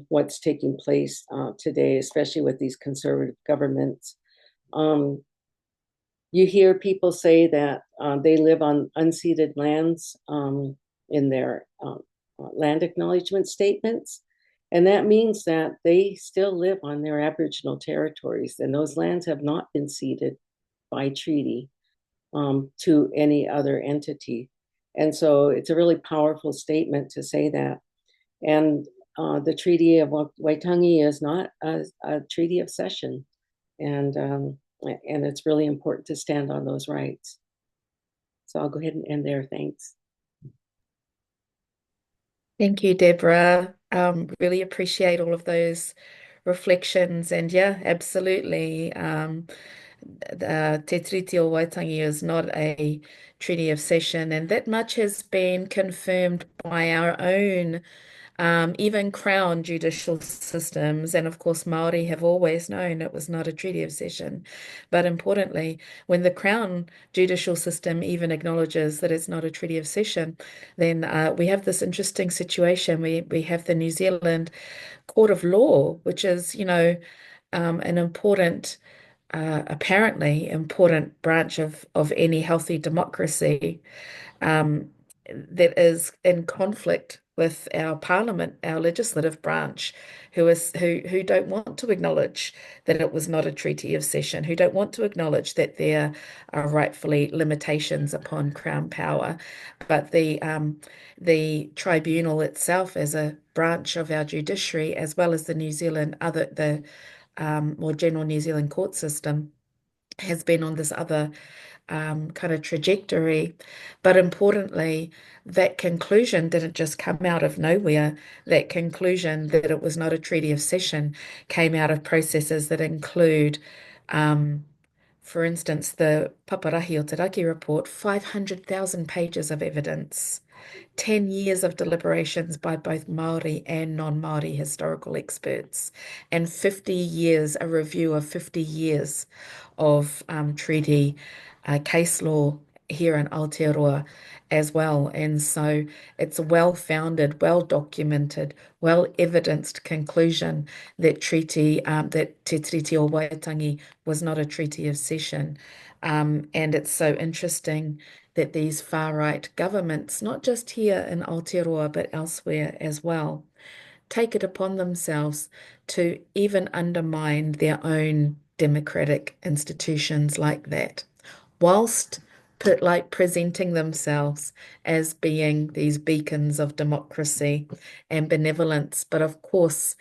what's taking place today, especially with these conservative governments. You hear people say that they live on unceded lands in their land acknowledgement statements. And that means that they still live on their Aboriginal territories, and those lands have not been ceded by treaty to any other entity. And so it's a really powerful statement to say that. And the Treaty of Waitangi is not a treaty of cession. And it's really important to stand on those rights. So I'll go ahead and end there. Thanks. Thank you, Deborah. Really appreciate all of those reflections. And yeah, absolutely. The Te Tiriti o Waitangi is not a treaty of cession, and that much has been confirmed by our own even Crown judicial systems. And of course, Maori have always known it was not a treaty of cession. But importantly, when the Crown judicial system even acknowledges that it's not a treaty of cession, then we have this interesting situation. We have the New Zealand Court of Law, which is, an important apparently important branch of any healthy democracy that is in conflict with our parliament, our legislative branch, who don't want to acknowledge that it was not a treaty of cession, who don't want to acknowledge that there are rightfully limitations upon Crown power. But the tribunal itself, as a branch of our judiciary, as well as the more general New Zealand court system, has been on this other kind of trajectory. But importantly, that conclusion didn't just come out of nowhere. That conclusion that it was not a treaty of cession came out of processes that include, for instance, the Paparahi o Te Raki report, 500,000 pages of evidence. 10 years of deliberations by both Maori and non-Māori historical experts, and 50 years, a review of 50 years of treaty case law here in Aotearoa as well. And so it's a well-founded, well-documented, well-evidenced conclusion that that Te Tiriti o Waitangi was not a treaty of cession. And it's so interesting that these far-right governments, not just here in Aotearoa, but elsewhere as well, take it upon themselves to even undermine their own democratic institutions like that, whilst presenting themselves as being these beacons of democracy and benevolence. But of course,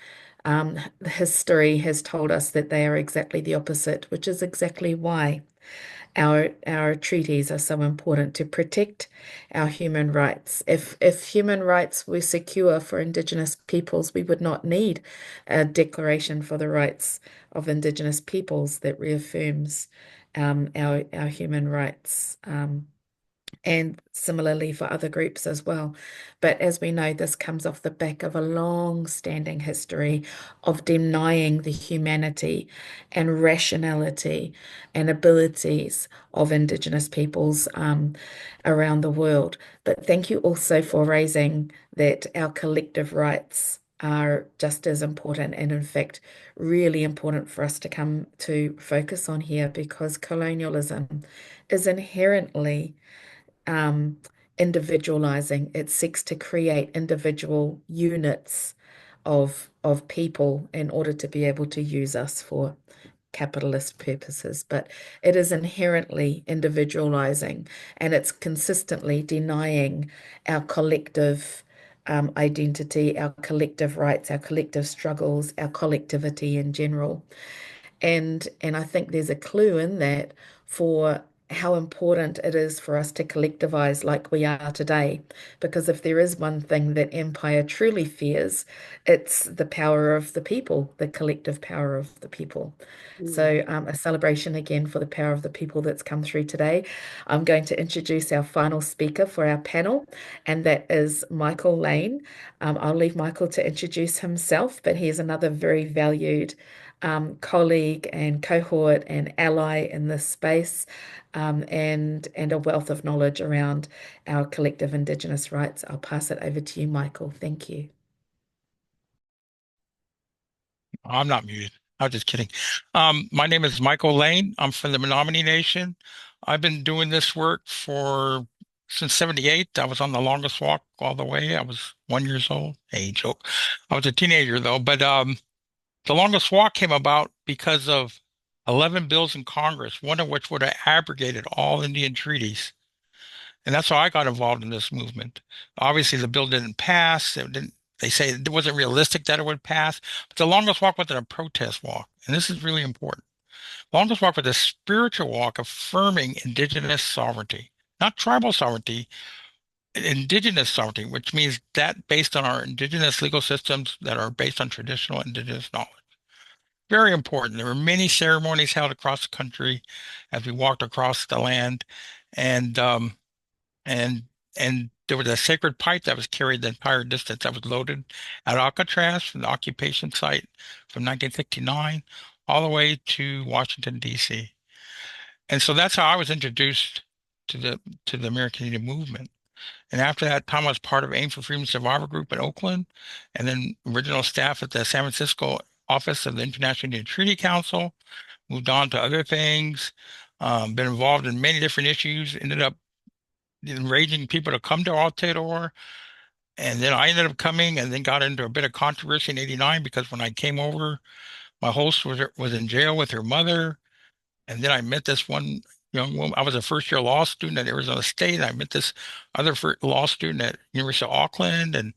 history has told us that they are exactly the opposite, which is exactly why our treaties are so important to protect our human rights. If human rights were secure for Indigenous peoples, we would not need a declaration for the rights of Indigenous peoples that reaffirms our human rights. And similarly for other groups as well. But as we know, this comes off the back of a long-standing history of denying the humanity and rationality and abilities of Indigenous peoples around the world. But thank you also for raising that our collective rights are just as important, and in fact, really important for us to come to focus on here, because colonialism is inherently individualizing. It seeks to create individual units of people in order to be able to use us for capitalist purposes, but it is inherently individualizing, and it's consistently denying our collective identity, our collective rights, our collective struggles, our collectivity in general. And I think there's a clue in that for how important it is for us to collectivize like we are today. Because if there is one thing that empire truly fears, it's the power of the people, the collective power of the people. So a celebration again for the power of the people that's come through today. I'm going to introduce our final speaker for our panel, and that is Michael Lane. I'll leave Michael to introduce himself, but he is another very valued colleague and cohort and ally in this space, and a wealth of knowledge around our collective Indigenous rights. I'll pass it over to you, Michael. Thank you. I'm not muted. I'm just kidding. My name is Michael Lane. I'm from the Menominee Nation. I've been doing this work since 78. I was on the longest walk all the way. I was 1 year old. Hey, joke. I was a teenager though, but the longest walk came about because of 11 bills in Congress, one of which would have abrogated all Indian treaties. And that's how I got involved in this movement. Obviously, the bill didn't pass. They say it wasn't realistic that it would pass. But the longest walk wasn't a protest walk. And this is really important. Longest walk was a spiritual walk affirming indigenous sovereignty, not tribal sovereignty, indigenous sovereignty, which means that based on our indigenous legal systems that are based on traditional indigenous knowledge. Very important. There were many ceremonies held across the country as we walked across the land, and and and there was a sacred pipe that was carried the entire distance that was loaded at Alcatraz from the occupation site from 1969 all the way to Washington, D.C. And so that's how I was introduced to the American Indian movement. And after that time, I was part of AIM for Freedom Survivor Group in Oakland, and then original staff at the San Francisco office of the International Indian Treaty Council, moved on to other things, been involved in many different issues, ended up enraging people to come to Aotearoa. And then I ended up coming and then got into a bit of controversy in 89 because when I came over, my host was in jail with her mother. And then I met this one young woman. I was a first-year law student at Arizona State. And I met this other law student at University of Auckland. And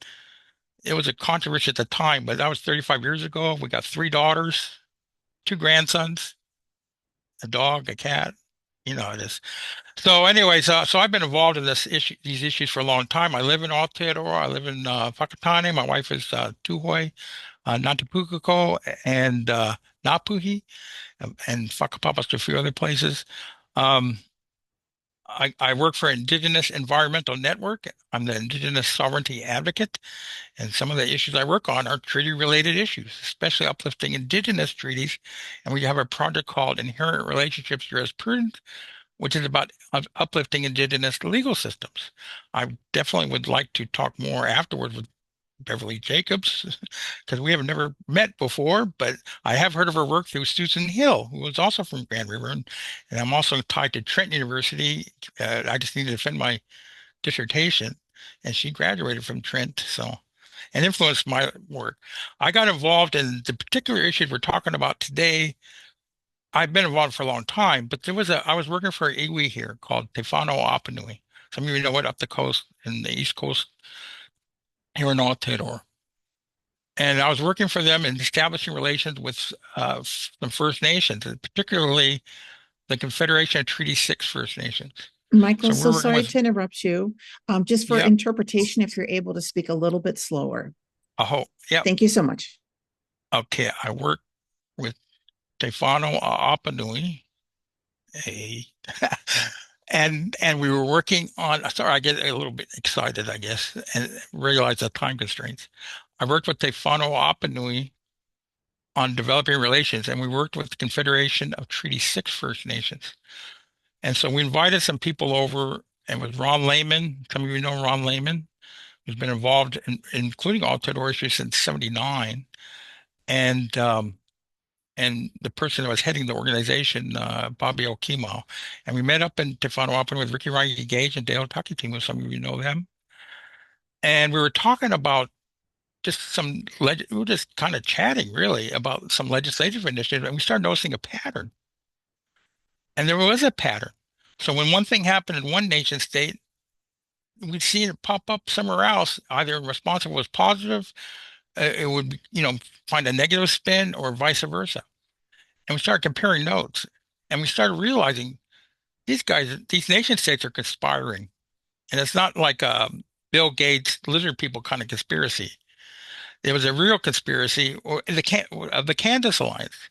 it was a controversy at the time, but that was 35 years ago. We got 3 daughters, 2 grandsons, a dog, a cat. You know how it is. So anyways, so I've been involved in these issues for a long time. I live in Aotearoa. I live in Whakatane. My wife is Tuhoi, Ngāti and Ngāpuhi, and Whakapapas to a few other places. I work for Indigenous Environmental Network. I'm the Indigenous Sovereignty Advocate, and some of the issues I work on are treaty-related issues, especially uplifting Indigenous treaties. And we have a project called Inherent Relationships Jurisprudence, which is about uplifting Indigenous legal systems. I definitely would like to talk more afterwards with Beverly Jacobs, because we have never met before, but I have heard of her work through Susan Hill, who was also from Grand River, and I'm also tied to Trent University. I just need to defend my dissertation, and she graduated from Trent, so, and influenced my work. I got involved in the particular issues we're talking about today. I've been involved for a long time, but I was working for an iwi here called Te Whanau-a-Apanui. Some of you know it, up the coast in the East Coast here in Aotearoa. And I was working for them in establishing relations with some First Nations, and particularly the Confederation of Treaty 6 First Nations. Michael, So so sorry to interrupt you. Just for interpretation, if you're able to speak a little bit slower. Oh, yeah. Thank you so much. Okay, I work with Te Whanau-a-Apanui, and we were working on, sorry, I get a little bit excited, I guess, and realize the time constraints. I worked with Te Whanau-a-Apanui on developing relations, and we worked with the Confederation of Treaty 6 First Nations. And so we invited some people over, and with Ron Lehman, some of you know Ron Lehman, who's been involved in including Aotearoa issues since '79, and the person that was heading the organization, Bobby Okimo. And we met up in Te Whanaoapa with Ricky Rangi Gage and Dale Takitimu, some of you know them. And we were talking about we were just kind of chatting really about some legislative initiatives, and we started noticing a pattern. And there was a pattern. So when one thing happened in one nation state, we'd see it pop up somewhere else, either in response if it was positive, it would, find a negative spin, or vice versa. And we started comparing notes, and we started realizing these nation states are conspiring. And it's not like a Bill Gates lizard people kind of conspiracy. It was a real conspiracy of the Kansas Alliance.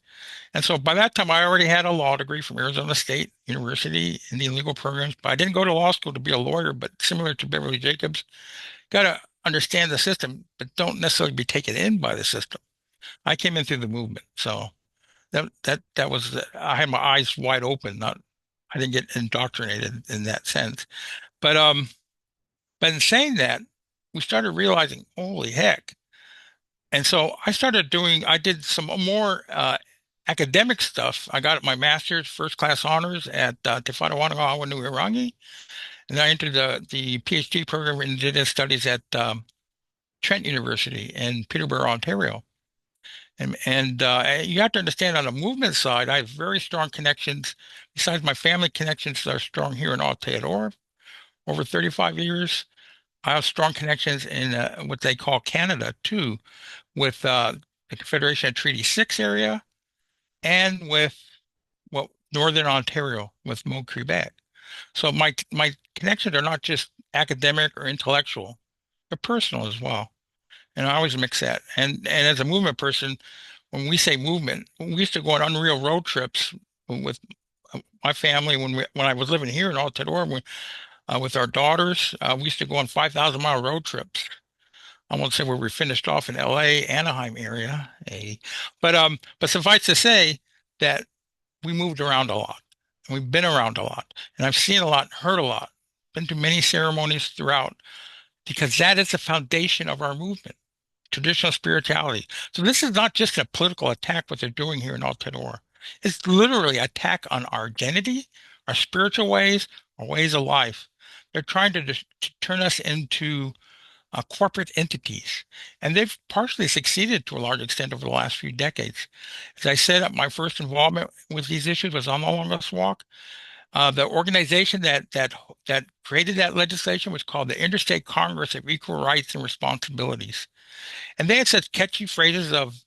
And so by that time, I already had a law degree from Arizona State University in the legal programs, but I didn't go to law school to be a lawyer, but similar to Beverly Jacobs, got to understand the system, but don't necessarily be taken in by the system. I came in through the movement. So that was, I had my eyes wide open, I didn't get indoctrinated in that sense. But in saying that, we started realizing, holy heck. And so I did some more academic stuff. I got my master's first class honors at Te Whanaoapa-Nuirangi, and I entered the PhD program in Indigenous Studies at Trent University in Peterborough, Ontario. And you have to understand, on the movement side, I have very strong connections. Besides my family connections that are strong here in Aotearoa, over 35 years, I have strong connections in what they call Canada too, with the Confederation of Treaty 6 area, and with Northern Ontario with Mo Quebec. So my connections are not just academic or intellectual, they're personal as well. And I always mix that. And as a movement person, when we say movement, we used to go on unreal road trips with my family when I was living here in Aotearoa with our daughters. We used to go on 5,000-mile road trips. I won't say where we finished off in LA, Anaheim area, but suffice to say that we moved around a lot, and we've been around a lot, and I've seen a lot, heard a lot, been to many ceremonies throughout, because that is the foundation of our movement, traditional spirituality. So this is not just a political attack, what they're doing here in Aotearoa. It's literally an attack on our identity, our spiritual ways, our ways of life. They're trying to turn us into corporate entities. And they've partially succeeded to a large extent over the last few decades. As I said, my first involvement with these issues was on the longest walk. The organization that created that legislation was called the Interstate Congress of Equal Rights and Responsibilities. And they had such catchy phrases of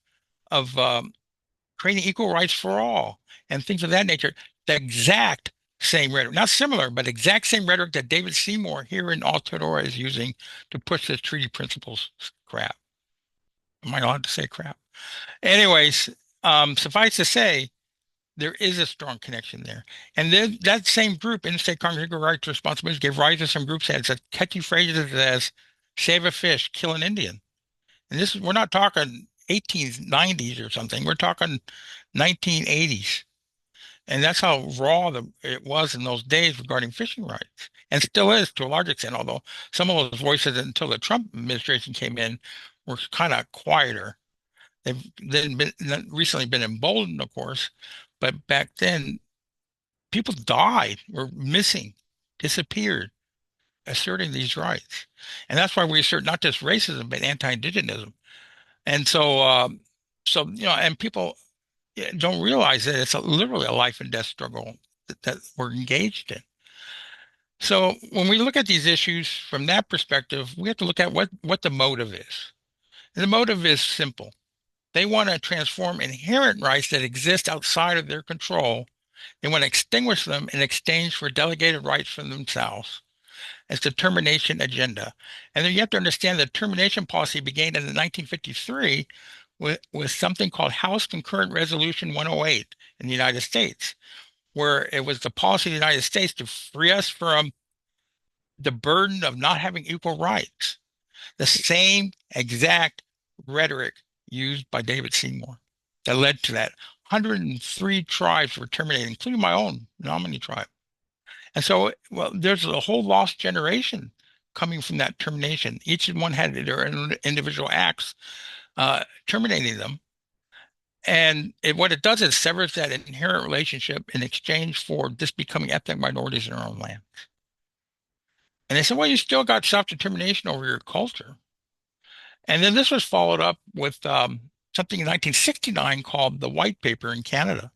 creating equal rights for all and things of that nature. The exact same rhetoric, not similar, but exact same rhetoric that David Seymour here in Aotearoa is using to push the treaty principles crap. Am I allowed to say crap? Anyways, suffice to say, there is a strong connection there. And then that same group, Interstate Congress Equal Rights and Responsibilities, gave rise to some groups that had such catchy phrases as save a fish, kill an Indian. And we're not talking 1890s or something. We're talking 1980s. And that's how raw it was in those days regarding fishing rights, and still is to a large extent, although some of those voices until the Trump administration came in were kind of quieter. They've recently been emboldened, of course, but back then people died, were missing, disappeared, asserting these rights. And that's why we assert not just racism, but anti-Indigenism. And and people don't realize that it's literally a life and death struggle that we're engaged in. So when we look at these issues from that perspective, we have to look at what the motive is. And the motive is simple. They want to transform inherent rights that exist outside of their control. They want to extinguish them in exchange for delegated rights from themselves. It's the termination agenda. And then you have to understand the termination policy began in 1953 with something called House Concurrent Resolution 108 in the United States, where it was the policy of the United States to free us from the burden of not having equal rights. The same exact rhetoric used by David Seymour that led to that. 103 tribes were terminated, including my own nominee tribe. And so, there's a whole lost generation coming from that termination. Each one had their individual acts terminating them. And what it does is severs that inherent relationship in exchange for just becoming ethnic minorities in their own land. And they said, well, you still got self-determination over your culture. And then this was followed up with something in 1969 called the White Paper in Canada,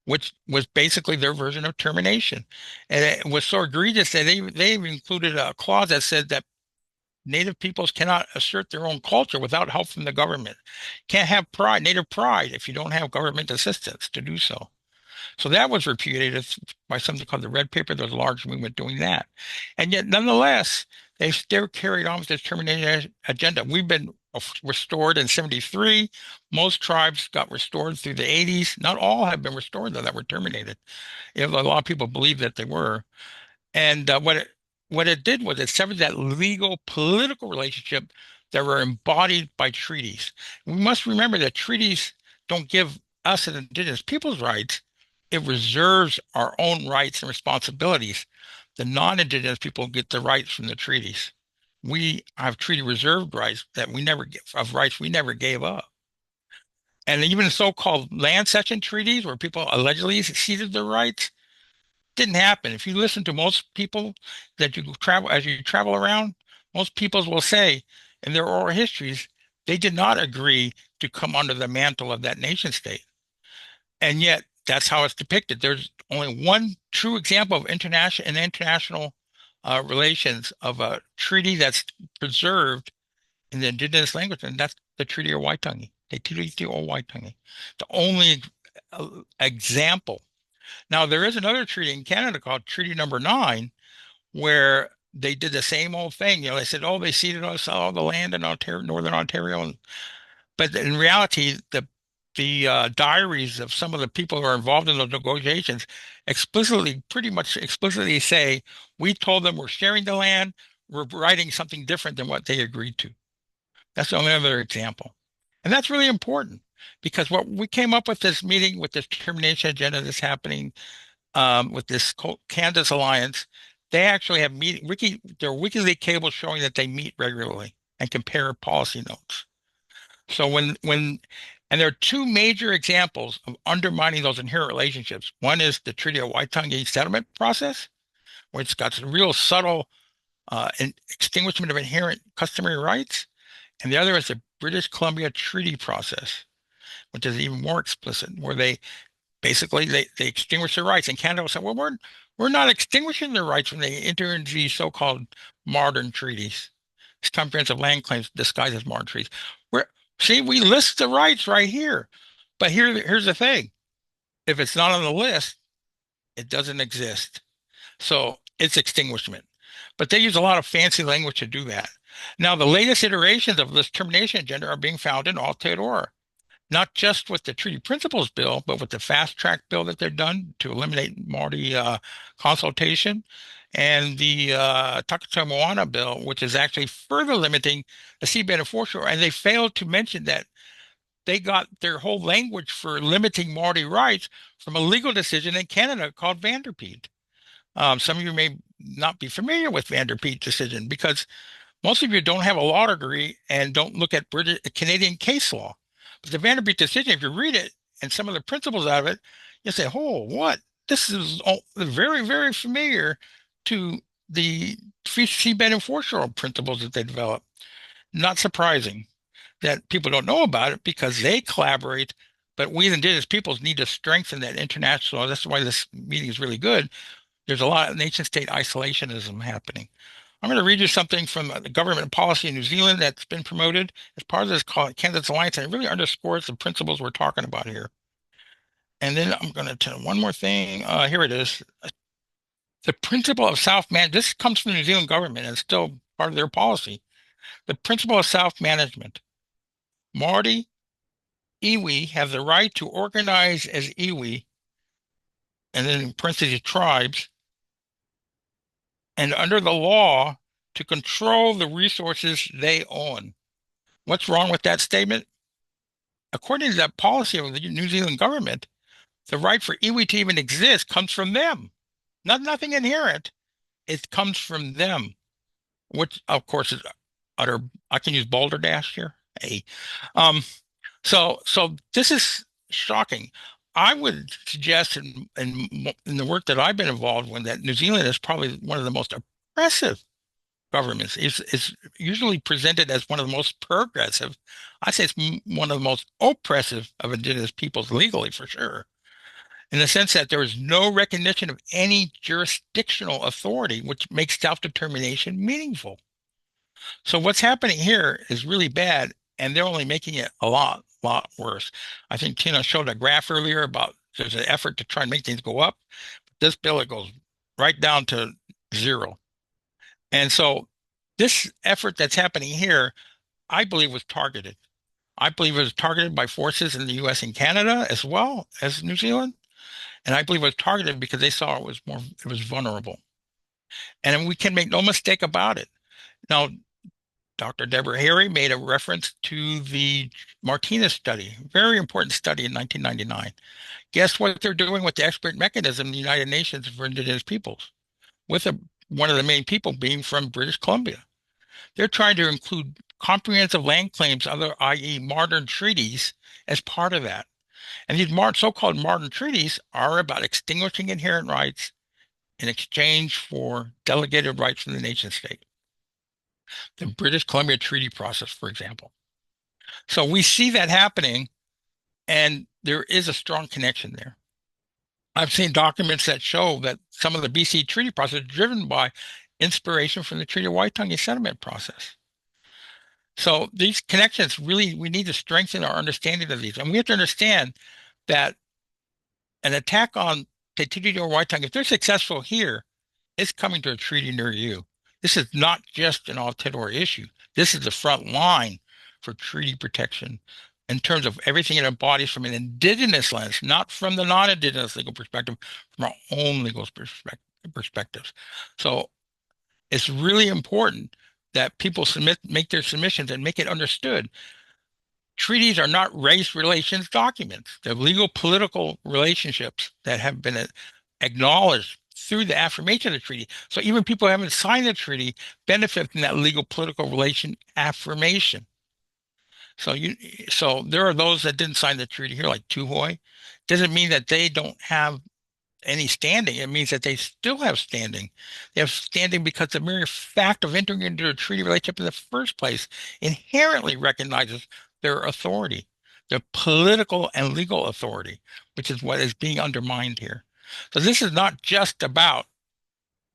which was basically their version of termination. And it was so egregious that they even included a clause that said that Native peoples cannot assert their own culture without help from the government. Can't have pride, Native pride, if you don't have government assistance to do so. So that was repudiated by something called the Red Paper. There was a large movement doing that. And yet, nonetheless, they still carried on with this termination agenda. We've been restored in 73. Most tribes got restored through the 80s. Not all have been restored, though, that were terminated. A lot of people believe that they were. And what it did was it severed that legal political relationship that were embodied by treaties. We must remember that treaties don't give us as indigenous peoples rights. It reserves our own rights and responsibilities. The non-indigenous people get the rights from the treaties. We have treaty reserved rights that we never gave up. And even so-called land cession treaties where people allegedly ceded their rights didn't happen. If you listen to most people that you travel around, most peoples will say in their oral histories, they did not agree to come under the mantle of that nation state. And yet that's how it's depicted. There's only one true example of international relations of a treaty that's preserved in the indigenous language, and that's the Treaty of Waitangi, Te Tiriti o Waitangi. The only example. Now, there is another treaty in Canada called Treaty Number 9, where they did the same old thing. They said, oh, they ceded us all the land in Northern Ontario. But in reality, the diaries of some of the people who are involved in those negotiations pretty much explicitly say, we told them we're sharing the land, we're writing something different than what they agreed to. That's the only other example. And that's really important because what we came up with this meeting, with this termination agenda that's happening with this Canada's Alliance, they actually have their WikiLeaks cables showing that they meet regularly and compare policy notes. So and there are two major examples of undermining those inherent relationships. One is the Treaty of Waitangi settlement process, where it's got some real subtle extinguishment of inherent customary rights. And the other is the British Columbia Treaty process, which is even more explicit, where they basically they extinguish their rights. And Canada will say, well, we're not extinguishing their rights when they enter into these so-called modern treaties. It's comprehensive land claims disguised as modern treaties. See, we list the rights right here. But here's the thing. If it's not on the list, it doesn't exist. So it's extinguishment. But they use a lot of fancy language to do that. Now, the latest iterations of this termination agenda are being found in Aotearoa, not just with the Treaty Principles Bill, but with the fast track bill that they've done to eliminate Maori consultation, and the Takata Moana bill, which is actually further limiting the seabed and foreshore. And they failed to mention that they got their whole language for limiting Maori rights from a legal decision in Canada called Vanderpeet. Some of you may not be familiar with Vanderpeet decision because most of you don't have a law degree and don't look at Canadian case law. But the Vanderpeet decision, if you read it and some of the principles out of it, you say, oh, what? This is very, very familiar to the seabed and foreshore principles that they developed. Not surprising that people don't know about it because they collaborate, but we as indigenous peoples need to strengthen that international. That's why this meeting is really good. There's a lot of nation-state isolationism happening. I'm going to read you something from the government policy in New Zealand that's been promoted as part of this Canada's Alliance, and it really underscores the principles we're talking about here. And then I'm going to tell one more thing. Here it is. The principle of self-management. This comes from the New Zealand government and it's still part of their policy. The principle of self-management. Māori, iwi have the right to organize as iwi, and then in parentheses, tribes, and under the law to control the resources they own. What's wrong with that statement? According to that policy of the New Zealand government, the right for iwi to even exist comes from them. Nothing inherent. It comes from them. which of course is utter. I can use balderdash here. Hey, um, so this is shocking. I would suggest in the work that I've been involved with that New Zealand is probably one of the most oppressive governments. It's usually presented as one of the most progressive. I say it's one of the most oppressive of indigenous peoples legally, for sure, in the sense that there is no recognition of any jurisdictional authority, which makes self-determination meaningful. So what's happening here is really bad, and they're only making it a lot worse. I think Tina showed a graph earlier about there's an effort to try and make things go up. This bill, it goes right down to zero. And so this effort that's happening here, I believe was targeted. I believe it was targeted by forces in the US and Canada as well as New Zealand. And I believe it was targeted because they saw it was vulnerable. And we can make no mistake about it. Now, Dr. Deborah Harry made a reference to the Martinez study, very important study in 1999. Guess what they're doing with the expert mechanism in the United Nations for Indigenous Peoples, with one of the main people being from British Columbia. They're trying to include comprehensive land claims, i.e. modern treaties, as part of that. And these so-called modern treaties are about extinguishing inherent rights in exchange for delegated rights from the nation state. The British Columbia Treaty process, for example. So we see that happening, and there is a strong connection there. I've seen documents that show that some of the BC treaty process is driven by inspiration from the Treaty of Waitangi settlement process. So these connections really, we need to strengthen our understanding of these. And we have to understand that an attack on Te Tiriti or Waitangi, if they're successful here, it's coming to a treaty near you. This is not just an Aotearoa issue. This is the front line for treaty protection in terms of everything it embodies from an indigenous lens, not from the non-indigenous legal perspective, from our own legal perspectives. So it's really important that people make their submissions and make it understood. Treaties are not race relations documents. They're legal political relationships that have been acknowledged through the affirmation of the treaty. So even people who haven't signed the treaty benefit from that legal political relation affirmation. So there are those that didn't sign the treaty here, like Tuhoi. Doesn't mean that they don't have any standing. It means that they still have standing. They have standing because the mere fact of entering into a treaty relationship in the first place inherently recognizes their authority, their political and legal authority, which is what is being undermined here. So this is not just about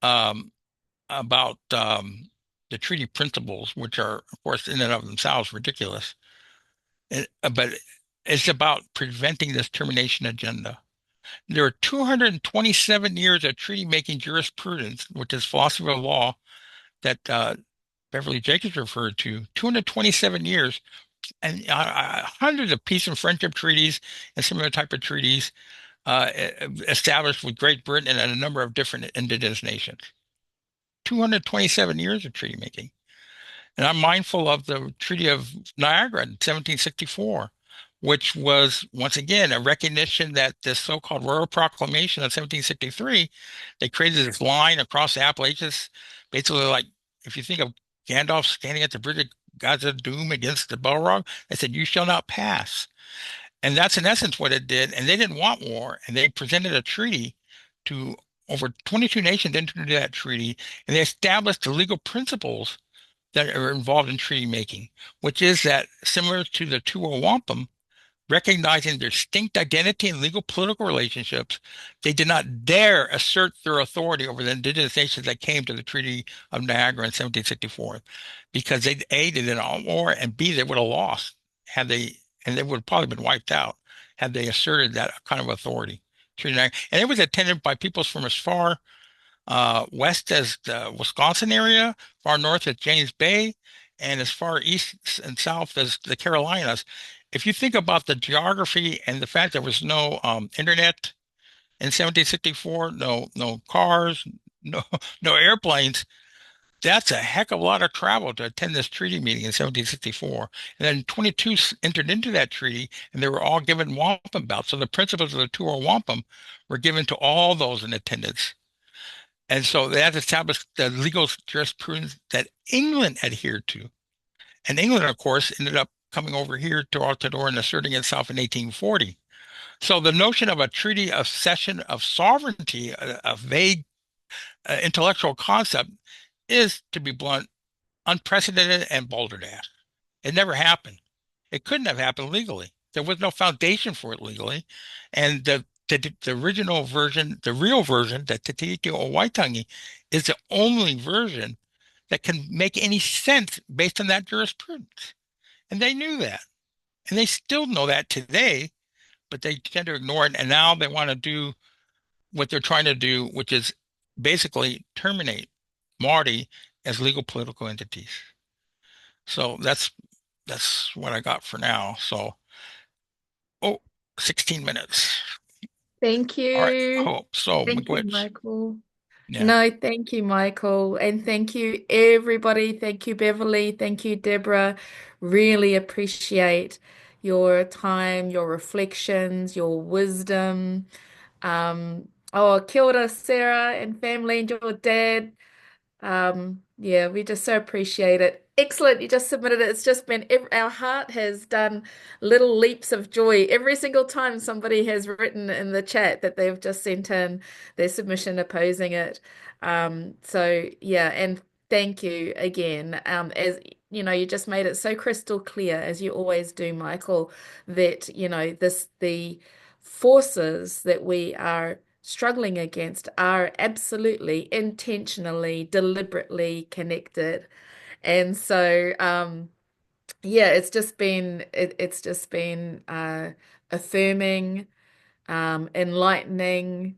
um, the treaty principles, which are, of course, in and of themselves ridiculous, but it's about preventing this termination agenda. There are 227 years of treaty-making jurisprudence, which is philosophy of law that Beverly Jacobs referred to. 227 years and hundreds of peace and friendship treaties and similar type of treaties established with Great Britain and a number of different indigenous nations. 227 years of treaty making. And I'm mindful of the Treaty of Niagara in 1764, which was, once again, a recognition that this so-called Royal Proclamation of 1763, they created this line across the Appalachians, basically like, if you think of Gandalf standing at the Bridge of Gaza Doom against the Balrog, they said, "You shall not pass." And that's in essence what it did. And they didn't want war. And they presented a treaty to over 22 nations entered into that treaty. And they established the legal principles that are involved in treaty making, which is that similar to the Tuo Wampum, recognizing their distinct identity and legal political relationships, they did not dare assert their authority over the indigenous nations that came to the Treaty of Niagara in 1764, because they, A, they didn't war, and B, they would have lost had they, and they would have probably been wiped out had they asserted that kind of authority. And it was attended by peoples from as far west as the Wisconsin area, far north as James Bay, and as far east and south as the Carolinas. If you think about the geography and the fact there was no internet in 1764, no cars, no airplanes, that's a heck of a lot of travel to attend this treaty meeting in 1764. And then 22 entered into that treaty, and they were all given wampum belts. So the principles of the Tuo Wampum were given to all those in attendance. And so that established the legal jurisprudence that England adhered to. And England, of course, ended up coming over here to Aotearoa and asserting itself in 1840. So the notion of a treaty of cession of sovereignty, a vague intellectual concept, is, to be blunt, unprecedented and balderdash. It never happened. It couldn't have happened legally. There was no foundation for it legally. And the original version, the real version, the Te Tiriti o Waitangi, is the only version that can make any sense based on that jurisprudence. And they knew that. And they still know that today, but they tend to ignore it. And now they want to do what they're trying to do, which is basically terminate Māori as legal political entities. So that's what I got for now. So, 16 minutes. Thank All right. you. Oh, so Thank you, which, Michael. yeah. No, thank you, Michael. And thank you, everybody. Thank you, Beverly. Thank you, Deborah. Really appreciate your time, your reflections, your wisdom. Kia ora, Sarah and family, and your dad. Yeah, we just so appreciate it. Excellent. You just submitted it. It's just been our heart has done little leaps of joy every single time somebody has written in the chat that they've just sent in their submission opposing it. So yeah, and thank you again. As you know, you just made it so crystal clear, as you always do, Michael, that the forces that we are struggling against are absolutely intentionally, deliberately connected. And so yeah, it's just been affirming, enlightening,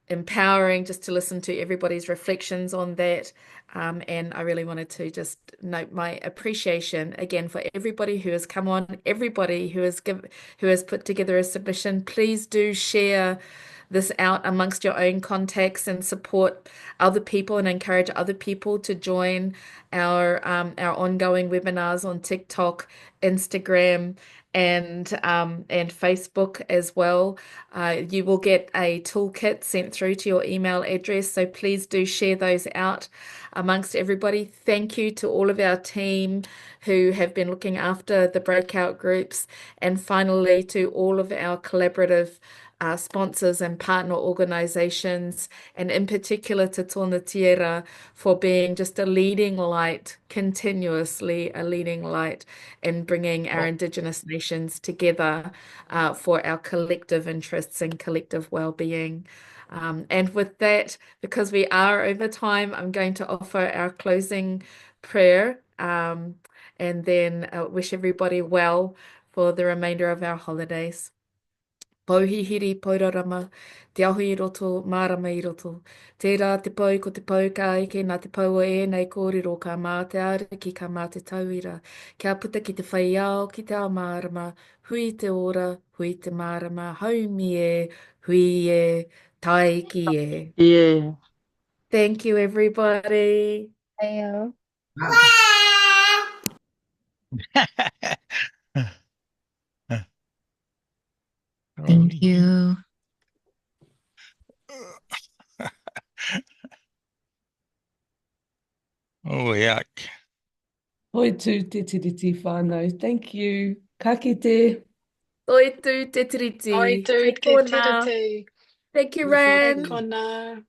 empowering just to listen to everybody's reflections on that. And I really wanted to just note my appreciation again for everybody who has come on, everybody who has put together a submission. Please do share this out amongst your own contacts and support other people and encourage other people to join our ongoing webinars on TikTok, Instagram, and Facebook as well. You will get a toolkit sent through to your email address, so please do share those out amongst everybody. Thank you to all of our team who have been looking after the breakout groups, and finally to all of our collaborative sponsors and partner organizations, and in particular to Tōna Tierra for being just a leading light, continuously a leading light in bringing our Indigenous nations together for our collective interests and collective well-being. And with that, because we are over time, I'm going to offer our closing prayer and then wish everybody well for the remainder of our holidays. Pauhihiri paurarama, te ahu i roto, mārama i roto. Tērā te pau ko te pau ka eke, nā te pau o ēnei kōrero ka mā te ariki, ka mā te tauira. Kia puta ki te whai ao, ki te ao mārama, hui te ora, hui te mārama, haumi e, hui e, taiki e. Yeah. Thank you, everybody. Ayo. Thank you. Oh, yuck. Hoi tū te tiriti whānau. Thank you. Ka kite. Oi tū te tiriti. Oi tū Kei te tōna. tiriti. Thank you, E Ran. kona.